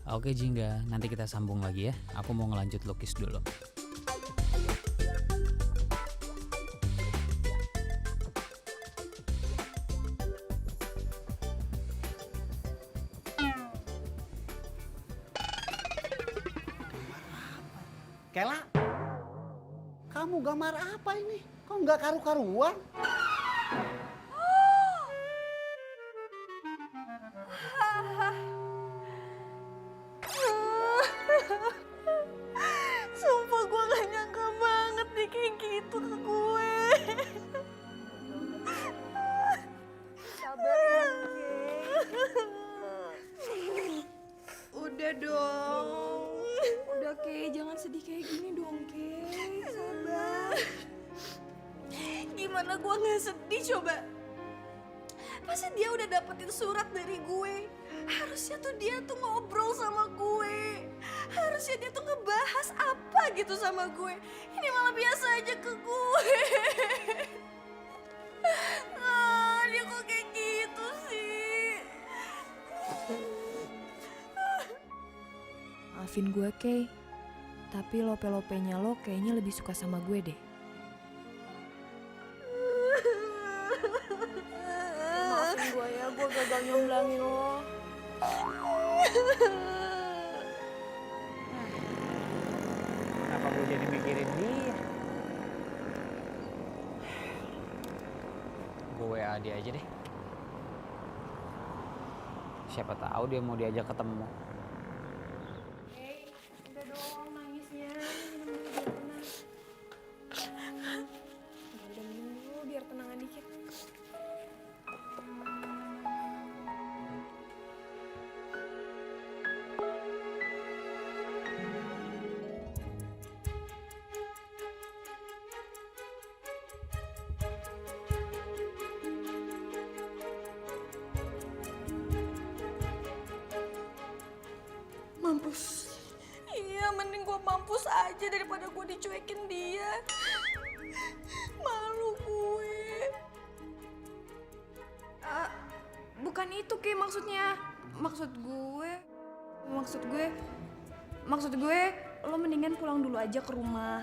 Oke, Jingga. Nanti kita sambung lagi ya. Aku mau ngelanjut lukis dulu. Kela, kamu gambar apa ini? Kok nggak karu-karuan? Sumpah gue gak nyangka banget nih kayak gitu ke gue. Sabar ya, Udah dong. Udah Kay, jangan sedih kayak gini dong Kay. Sabar. Gimana gue gak sedih coba? Pasti dia udah dapetin surat dari gue. Harusnya tuh dia tuh ngobrol sama gue. Harusnya dia tuh ngebahas apa gitu sama gue. Ini malah biasa aja ke gue. Dia kok kayak gitu sih? Maafin gue Kay, tapi lope-lopenya lo kayaknya lebih suka sama gue deh. Maafin gue ya, gue gagal nyomblangin lo. Kenapa gue jadi mikirin dia? Gue WA dia aja deh. Siapa tahu dia mau diajak ketemu. Udah dong nangisnya, minum dulu biar tenang. Udah minum dulu biar tenangan dikit. Mampus. Iya, mending gue mampus aja daripada gue dicuekin dia. Malu gue. Bukan itu Ki maksudnya. Maksud gue lo mendingan pulang dulu aja ke rumah.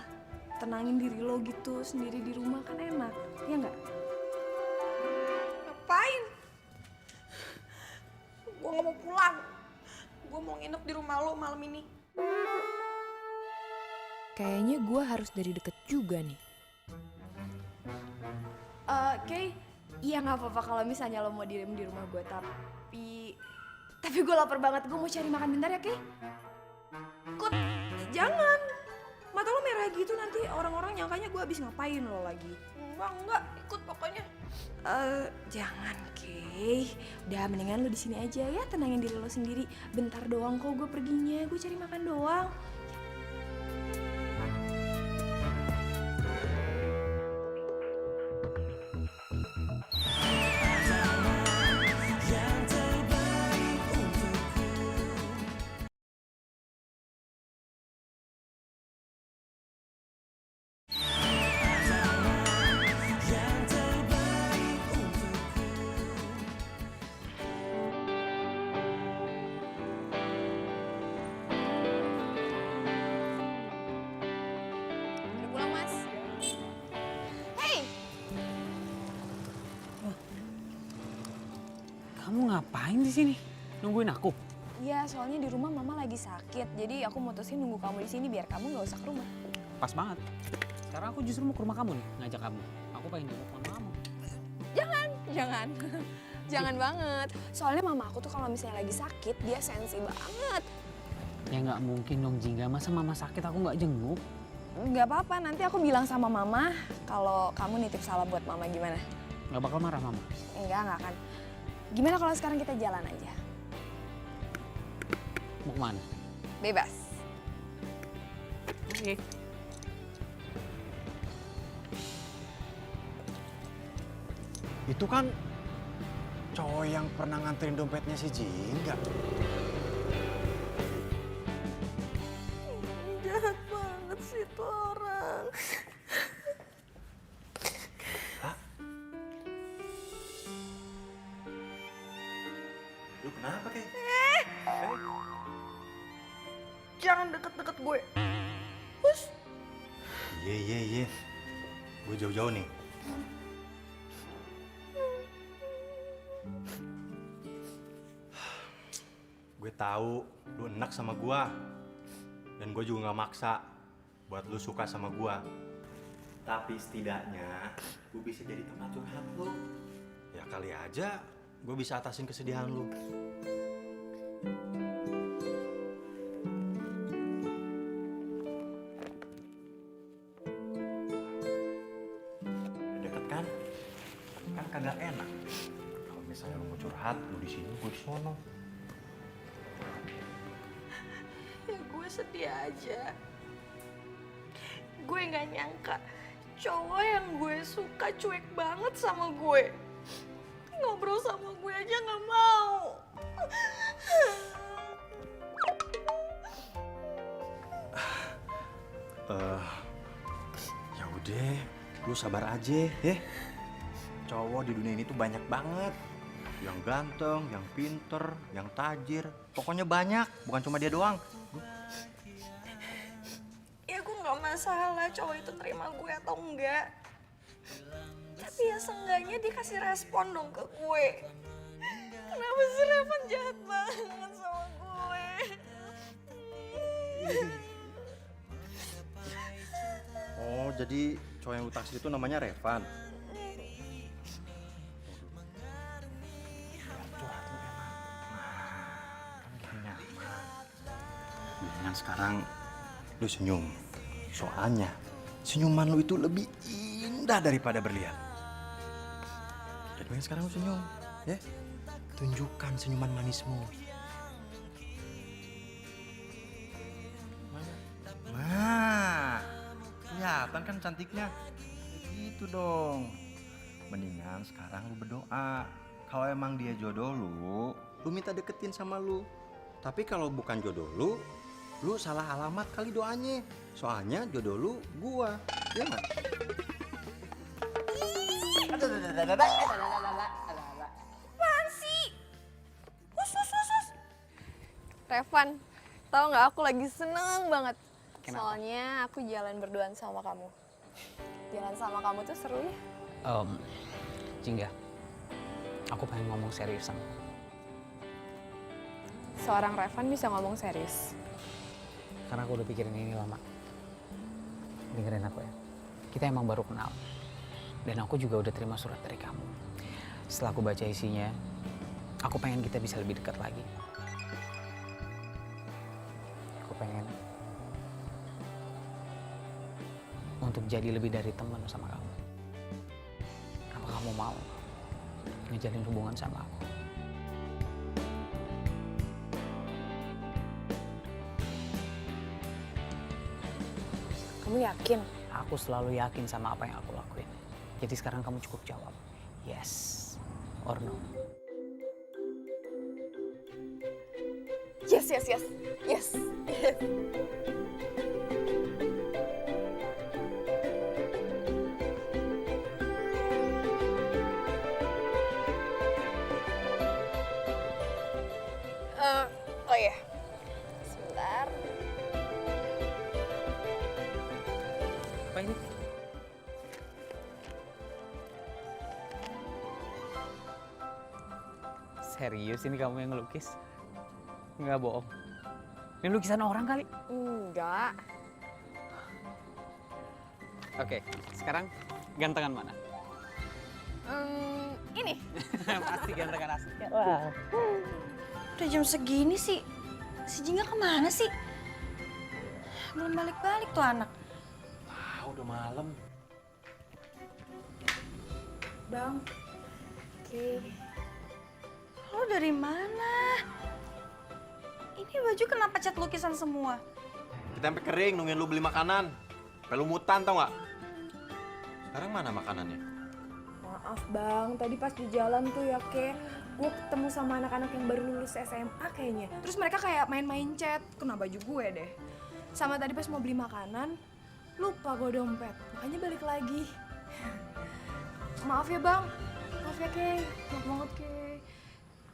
Tenangin diri lo gitu sendiri di rumah kan enak. Ya nggak? Ngapain? Gue gak mau pulang. Gue mau nginep di rumah lo malam ini. Kayaknya gue harus dari deket juga nih. Kay, iya nggak apa-apa kalau misalnya lo mau diem di rumah gue, tapi gue lapar banget, gue mau cari makan bentar ya, Kay. Kut, jangan. Mata lo merah gitu nanti orang-orang nyangkanya gue habis ngapain lo lagi. Enggak, ikut pokoknya. Jangan, Kay. Udah mendingan lo di sini aja ya, tenangin diri lo sendiri. Bentar doang kok gue perginya, gue cari makan doang. Udah pulang, Mas? Hey! Kamu ngapain di sini? Nungguin aku? Iya, soalnya di rumah mama lagi sakit. Jadi aku mutusin nunggu kamu di sini biar kamu nggak usah ke rumah. Pas banget. Sekarang aku justru mau ke rumah kamu nih, ngajak kamu. Aku pengen jemput mama kamu. Jangan. Jangan banget. Soalnya mama aku tuh kalau misalnya lagi sakit, dia sensi banget. Ya nggak mungkin dong, Jingga. Masa mama sakit aku nggak jenguk? Nggak apa-apa, nanti aku bilang sama mama kalau kamu nitip salam buat mama gimana? Nggak bakal marah mama? Nggak akan. Gimana kalau sekarang kita jalan aja? Mau kemana? Bebas. Oke. Itu kan cowok yang pernah nganterin dompetnya si Jingga. Jahat banget sih tuh orang. Lu kenapa, Kay? Jangan deket-deket gue. Iya. Gue jauh-jauh nih. Gue tahu lu enak sama gue. Dan gue juga gak maksa buat lu suka sama gue. Tapi setidaknya gue bisa jadi teman curhat lu. Ya kali aja gue bisa atasin kesedihan lu. Udah deket kan? Kan kagak enak. Kalau misalnya lu mau curhat, lu di sini, gue di sono. Ya gue sedih aja. Gue gak nyangka cowok yang gue suka cuek banget sama gue. Ngobrol sama gue aja gak mau. Ya udah, lu sabar aja ya. Cowok di dunia ini tuh banyak banget. Yang ganteng, yang pinter, yang tajir. Pokoknya banyak, bukan cuma dia doang. Ya gue gak masalah cowok itu terima gue atau enggak. Tapi ya seenggaknya dia kasih respon dong ke gue. Kenapa sih Revan jahat banget sama gue? Oh, jadi cowok yang lu taksir itu namanya Revan. Mendingan sekarang lu senyum. Soalnya senyuman lu itu lebih indah daripada berlian. Jadi mendingan sekarang lu senyum, ya. Tunjukkan senyuman manismu. Nah, kelihatan kan cantiknya. Gitu dong. Mendingan sekarang lu berdoa. Kalau emang dia jodoh lu minta deketin sama lu. Tapi kalau bukan jodoh lu salah alamat kali doanya. Soalnya jodoh lu gua. Iya nggak? Apaan sih? Revan, tau nggak aku lagi seneng banget. Kenapa? Soalnya aku jalan berduaan sama kamu. Jalan sama kamu tuh seru ya. Jingga, aku pengen ngomong serius sama kamu. Seorang Revan bisa ngomong serius. Karena aku udah pikirin ini lama. Dengerin aku ya. Kita emang baru kenal. Dan aku juga udah terima surat dari kamu. Setelah aku baca isinya, aku pengen kita bisa lebih dekat lagi. Aku pengen untuk jadi lebih dari teman sama kamu. Apa kamu mau ngejalin hubungan sama aku? Kamu yakin? Aku selalu yakin sama apa yang aku lakuin. Jadi sekarang kamu cukup jawab, yes or no. Yes. Oh iya, sebentar. Apa ini? Serius ini kamu yang ngelukis? Nggak bohong. Ini lukisan orang kali? Enggak. Oke, sekarang gantengan mana? Ini. Pasti gantengan asli. Wah. Udah jam segini sih. Si Jingga kemana sih? Belum balik-balik tuh anak. Udah malam. Bang. Oke. Lo dari mana? Ini baju kenapa cat lukisan semua? Kita sampai kering nungguin lu beli makanan. Sampai lu mutan tau nggak? Sekarang mana makanannya? Maaf bang, tadi pas di jalan tuh ya gue ketemu sama anak-anak yang baru lulus SMA kayaknya. Terus mereka kayak main-main chat, kena baju gue deh. Sama tadi pas mau beli makanan, lupa gue dompet, makanya balik lagi. Maaf ya bang, maaf ya Kay, maaf banget Kay.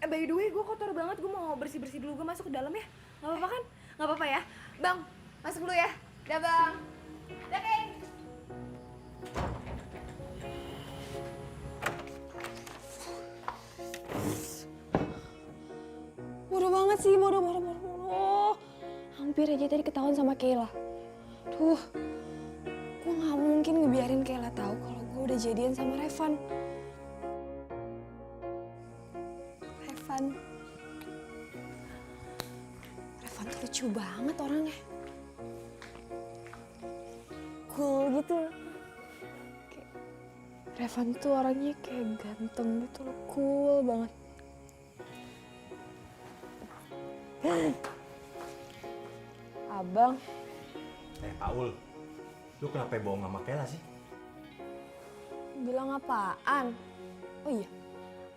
By the way, gue kotor banget, gue mau bersih-bersih dulu, gue masuk ke dalam ya. Gak apa-apa kan? Gak apa-apa ya? Bang, masuk dulu ya. Dah bang. Dah Kay. Bodoh banget sih, bodoh. Hampir aja tadi ketahuan sama Kayla. Tuh, gue gak mungkin ngebiarin Kayla tahu kalau gue udah jadian sama Revan. Revan tuh lucu banget orangnya. Cool gitu. Revan tuh orangnya kayak ganteng gitu loh, cool banget. Abang. Paul, lu kenapa bohong sama Kayla sih? Bilang apaan? Oh iya,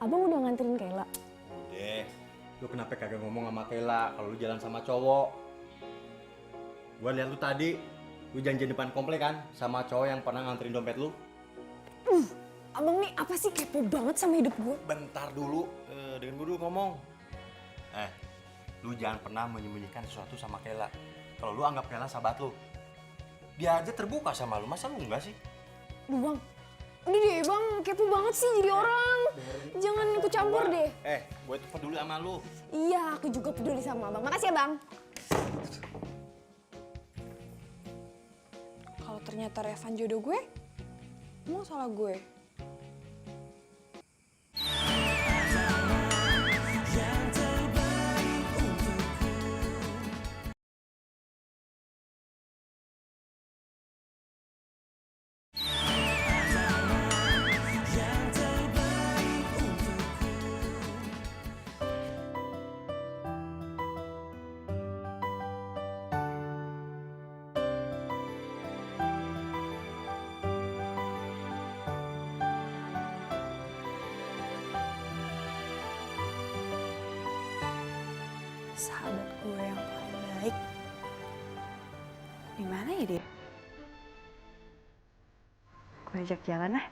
abang udah nganterin Kayla. Udah, lu kenapa kagak ngomong sama Kayla kalau lu jalan sama cowok? Gua lihat lu tadi, lu janjian depan komplek kan sama cowok yang pernah nganterin dompet lu? Abang nih apa sih kepo banget sama hidup gue? Bentar dulu, dengan gue dulu ngomong. Lu jangan pernah menyembunyikan sesuatu sama Kayla. Kalau lu anggap Kayla sahabat lu, dia aja terbuka sama lu, masa lu enggak sih? Duh bang, udah deh bang, kepo banget sih jadi orang. Jangan ikut campur deh. Gue tuh peduli sama lu. Iya, aku juga peduli sama abang. Makasih ya bang. ternyata Revan jodoh gue, emang salah gue? Sahabat gue yang paling baik, di mana ya dia? Gue ajak jalan ah.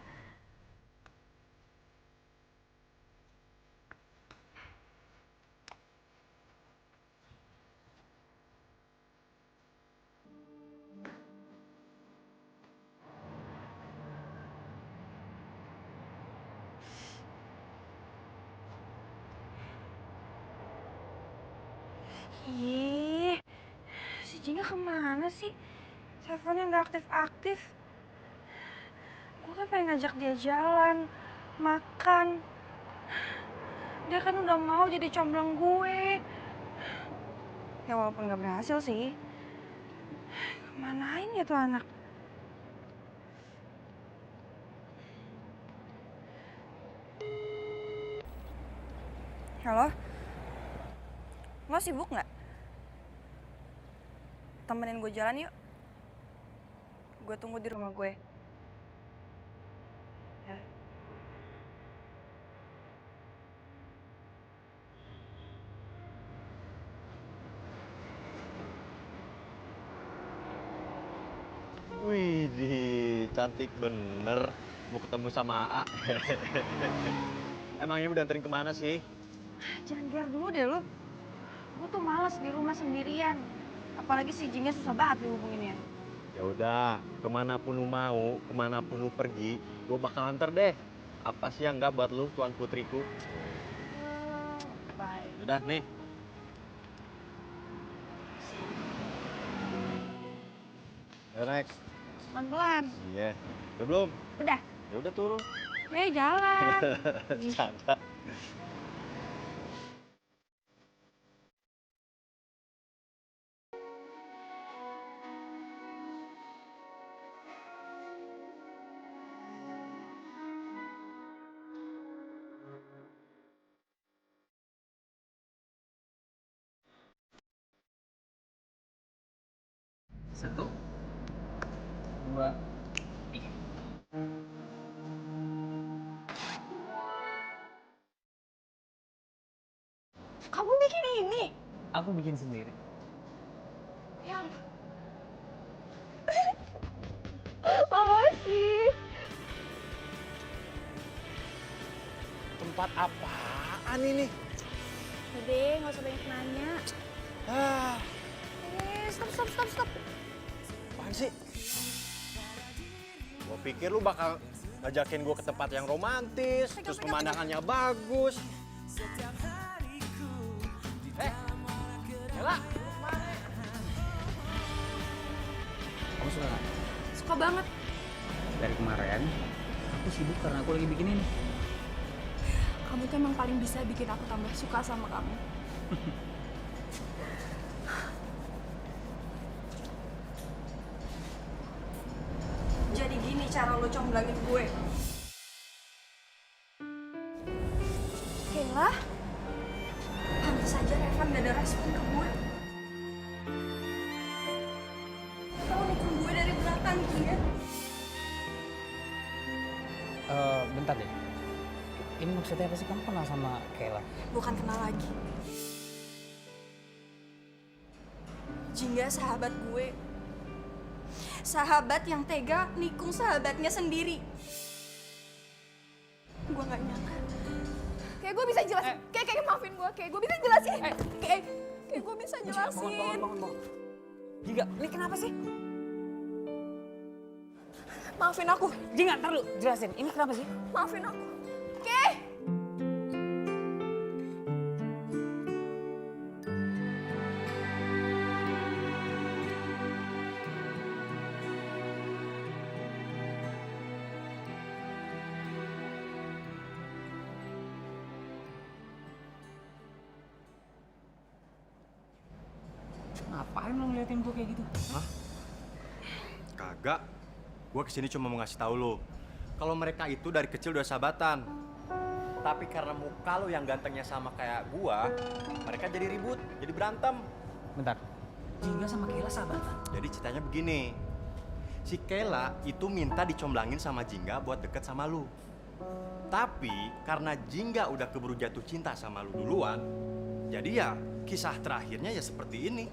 Ih, si Jingga kemana sih? Teleponnya nggak aktif-aktif. Gue kan pengen ngajak dia jalan, makan. Dia kan udah mau jadi comblang gue. Ya walaupun nggak berhasil sih. Kemanain ya tuh anak? Halo? Lo sibuk nggak? Temenin gue jalan yuk. Gue tunggu di rumah gue. Ya. Wih, cantik bener. Mau ketemu sama AA. Emangnya udah anterin kemana sih? Jangan gear dulu deh lo. Gue tuh males di rumah sendirian. Apalagi si Jingga susah banget dihubunginnya. Ya udah, kemanapun lu mau, kemanapun lu pergi, gue bakal anter deh. Apa sih yang enggak buat lu, tuan putriku? Bye. Udah nih. Ayo next. Pelan-pelan. Iya. Udah belum? Udah. Ya udah turun. Jalan. Canda. Satu, dua, tiga. Kamu bikin ini? Aku bikin sendiri. Yang... Makasih. Tempat apaan ini? Udah, nggak usah banyak nanya. Ah, Stop. apaan sih? Gue pikir lu bakal ngajakin gue ke tempat yang romantis, terus pemandangannya bagus. Ella! Kamu suka nggak? Suka banget. Dari kemarin, aku sibuk karena aku lagi bikin ini. Kamu tuh emang paling bisa bikin aku tambah suka sama kamu. Jadi gini cara lo comblangin gue. Kayla, pantas aja Revan gak ada respon ke gue. Tahu nikung gue dari belakang dia. Bentar deh. Ini maksudnya apa sih? Kamu kenal sama Kayla? Bukan kenal lagi. Jingga sahabat gue. Sahabat yang tega nikung sahabatnya sendiri. Gue gak nyangka. Kayak gue bisa jelasin. Kayak maafin gue. Kayak gue bisa jelasin. Kayak gue bisa jelasin. Bangun. Jingga, ini kenapa sih? Maafin aku. Jingga, ntar lu jelasin. Ini kenapa sih? Maafin aku. Oke. Ngapain lo ngeliatin gue kayak gitu? Hah? Kagak. Gue kesini cuma mau ngasih tahu lo. Kalau mereka itu dari kecil udah sahabatan. Tapi karena muka lo yang gantengnya sama kayak gua, mereka jadi ribut, jadi berantem. Bentar, Jingga sama Kayla sahabatan? Jadi ceritanya begini. Si Kayla itu minta dicomblangin sama Jingga buat deket sama lu. Tapi karena Jingga udah keburu jatuh cinta sama lu duluan, jadi ya kisah terakhirnya ya seperti ini.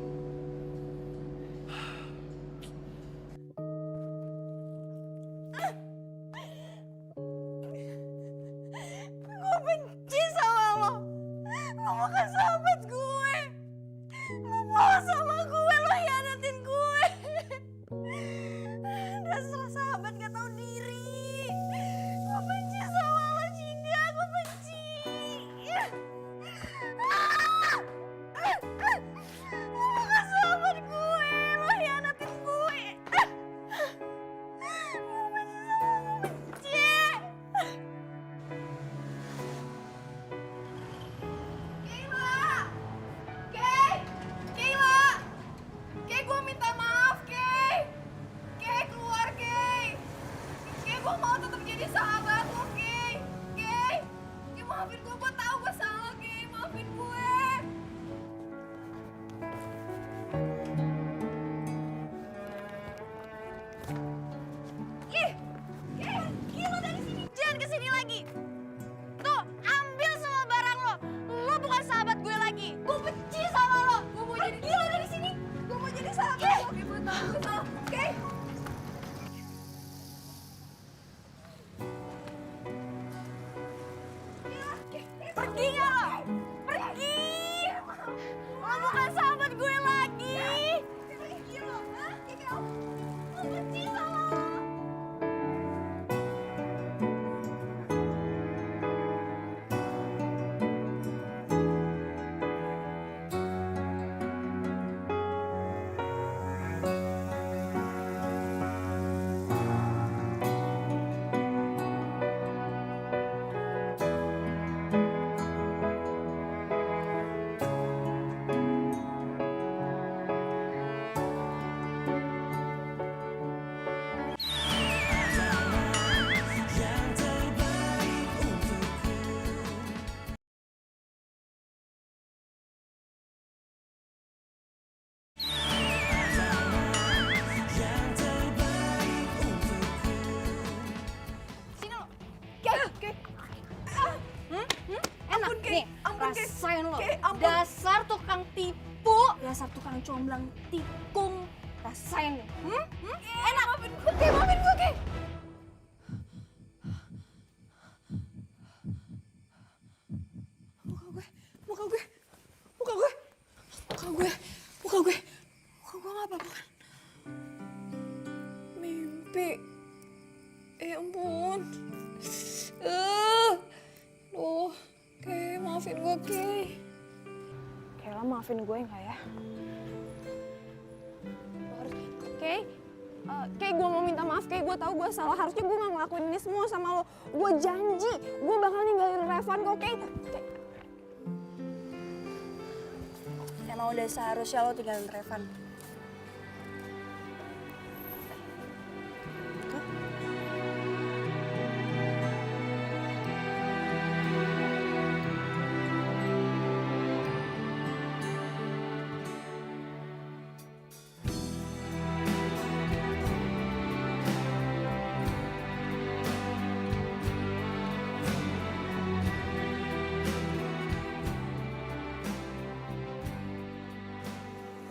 Gue benci sama lo. Lo bukan sahabat gue. Lo bohong sama gue, lo hianatin gue. Dasar sahabat gak tahu diri. Gue benci sama lo, Jingga. Gue benci. Lo bukan sahabat gue. Lo hianatin gue. Gue benci sama lo, benci. Kayla! Kayla! Kay, gue minta maaf, Kay! Kay, keluar, Kay! Kay, gue mau tetap jadi sahabat lo, Kay! Kay! Kay, maafin gue tahu gue salah, Kay! Maafin gue! Ih! Kay, lo dari sini! Jangan kesini lagi! Tuh, ambil semua barang lo. Lo bukan sahabat gue lagi. Gue benci sama lo. Gue mau jadi lo dari sini. Gue mau jadi sahabat lo. Oke, gue tahu gue salah. Oke. Pergi nggak lo? Pergi. Lo bukan sahabat gue lagi. Pergi lo. Hah? Gue benci sama lo. Sini lo. Kay. Enak nih, rasain lo. Dasar tukang tipu. Dasar tukang comblang tikung. Rasain nih. Enak. Maafin gue, Kay. Maafin gue, Kay. Muka gue. Muka gue. Muka gue. Muka gue. Muka gue gak apa-apa kan? Mimpi. Ya ampun. Loh, Kay, maafin gue, Kay. Kayla, maafin gue nggak ya? Kay, Kay, gue mau minta maaf, Kay. Gue tahu gue salah. Harusnya gue nggak ngelakuin ini semua sama lo. Gue janji, gue bakal ninggalin Revan kok, Kay. Emang udah seharusnya lo tinggalin Revan.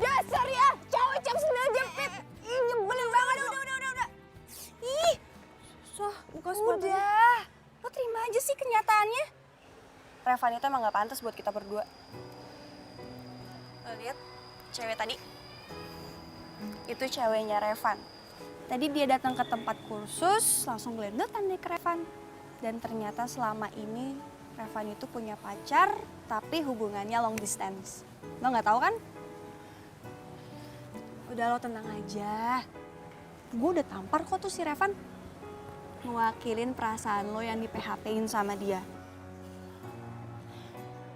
Dasar ya, cowok jam 9 jepit. Ih, nyebelin banget. Udah. Ih, buka sepatu. Udah, lo terima aja sih kenyataannya. Revan itu emang gak pantas buat kita berdua. Lo lihat cewek tadi? Itu ceweknya Revan. Tadi dia datang ke tempat kursus, langsung gelendotan nih ke Revan. Dan ternyata selama ini Revan itu punya pacar, tapi hubungannya long distance. Lo gak tahu kan? Udah, lo tenang aja. Gue udah tampar kok tuh si Revan. Mewakilin perasaan lo yang di PHP-in sama dia.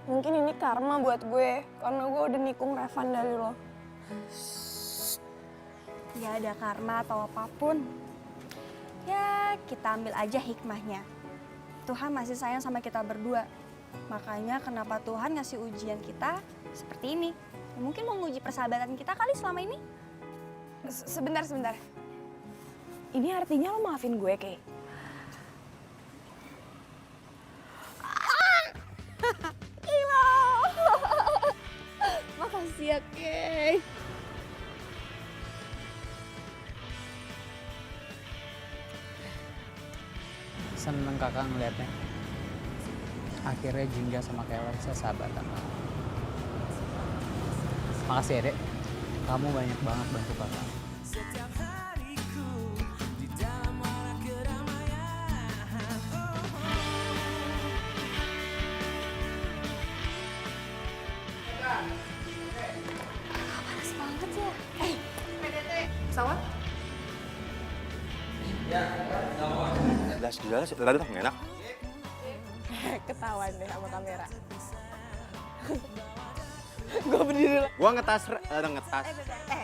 Mungkin ini karma buat gue, karena gue udah nikung Revan dari lo. Gak ada karma atau apapun. Ya, kita ambil aja hikmahnya. Tuhan masih sayang sama kita berdua. Makanya kenapa Tuhan ngasih ujian kita seperti ini. Ya, mungkin mau nguji persahabatan kita kali selama ini. Sebentar. Ini artinya lo maafin gue, Kay? Makasih ya, Kay. Seneng kakak ngeliatnya. Akhirnya Jingga sama Kayla bisa sahabatan. Makasih ya, Dek. Kamu banyak banget bantu kakak. Setiap hariku di dalam warak keramaian. Panas banget ya. Pesawat? Jelas nggak enak. Ketahuan deh sama kamera. Gue berdiri. Gua ngetas. Eh,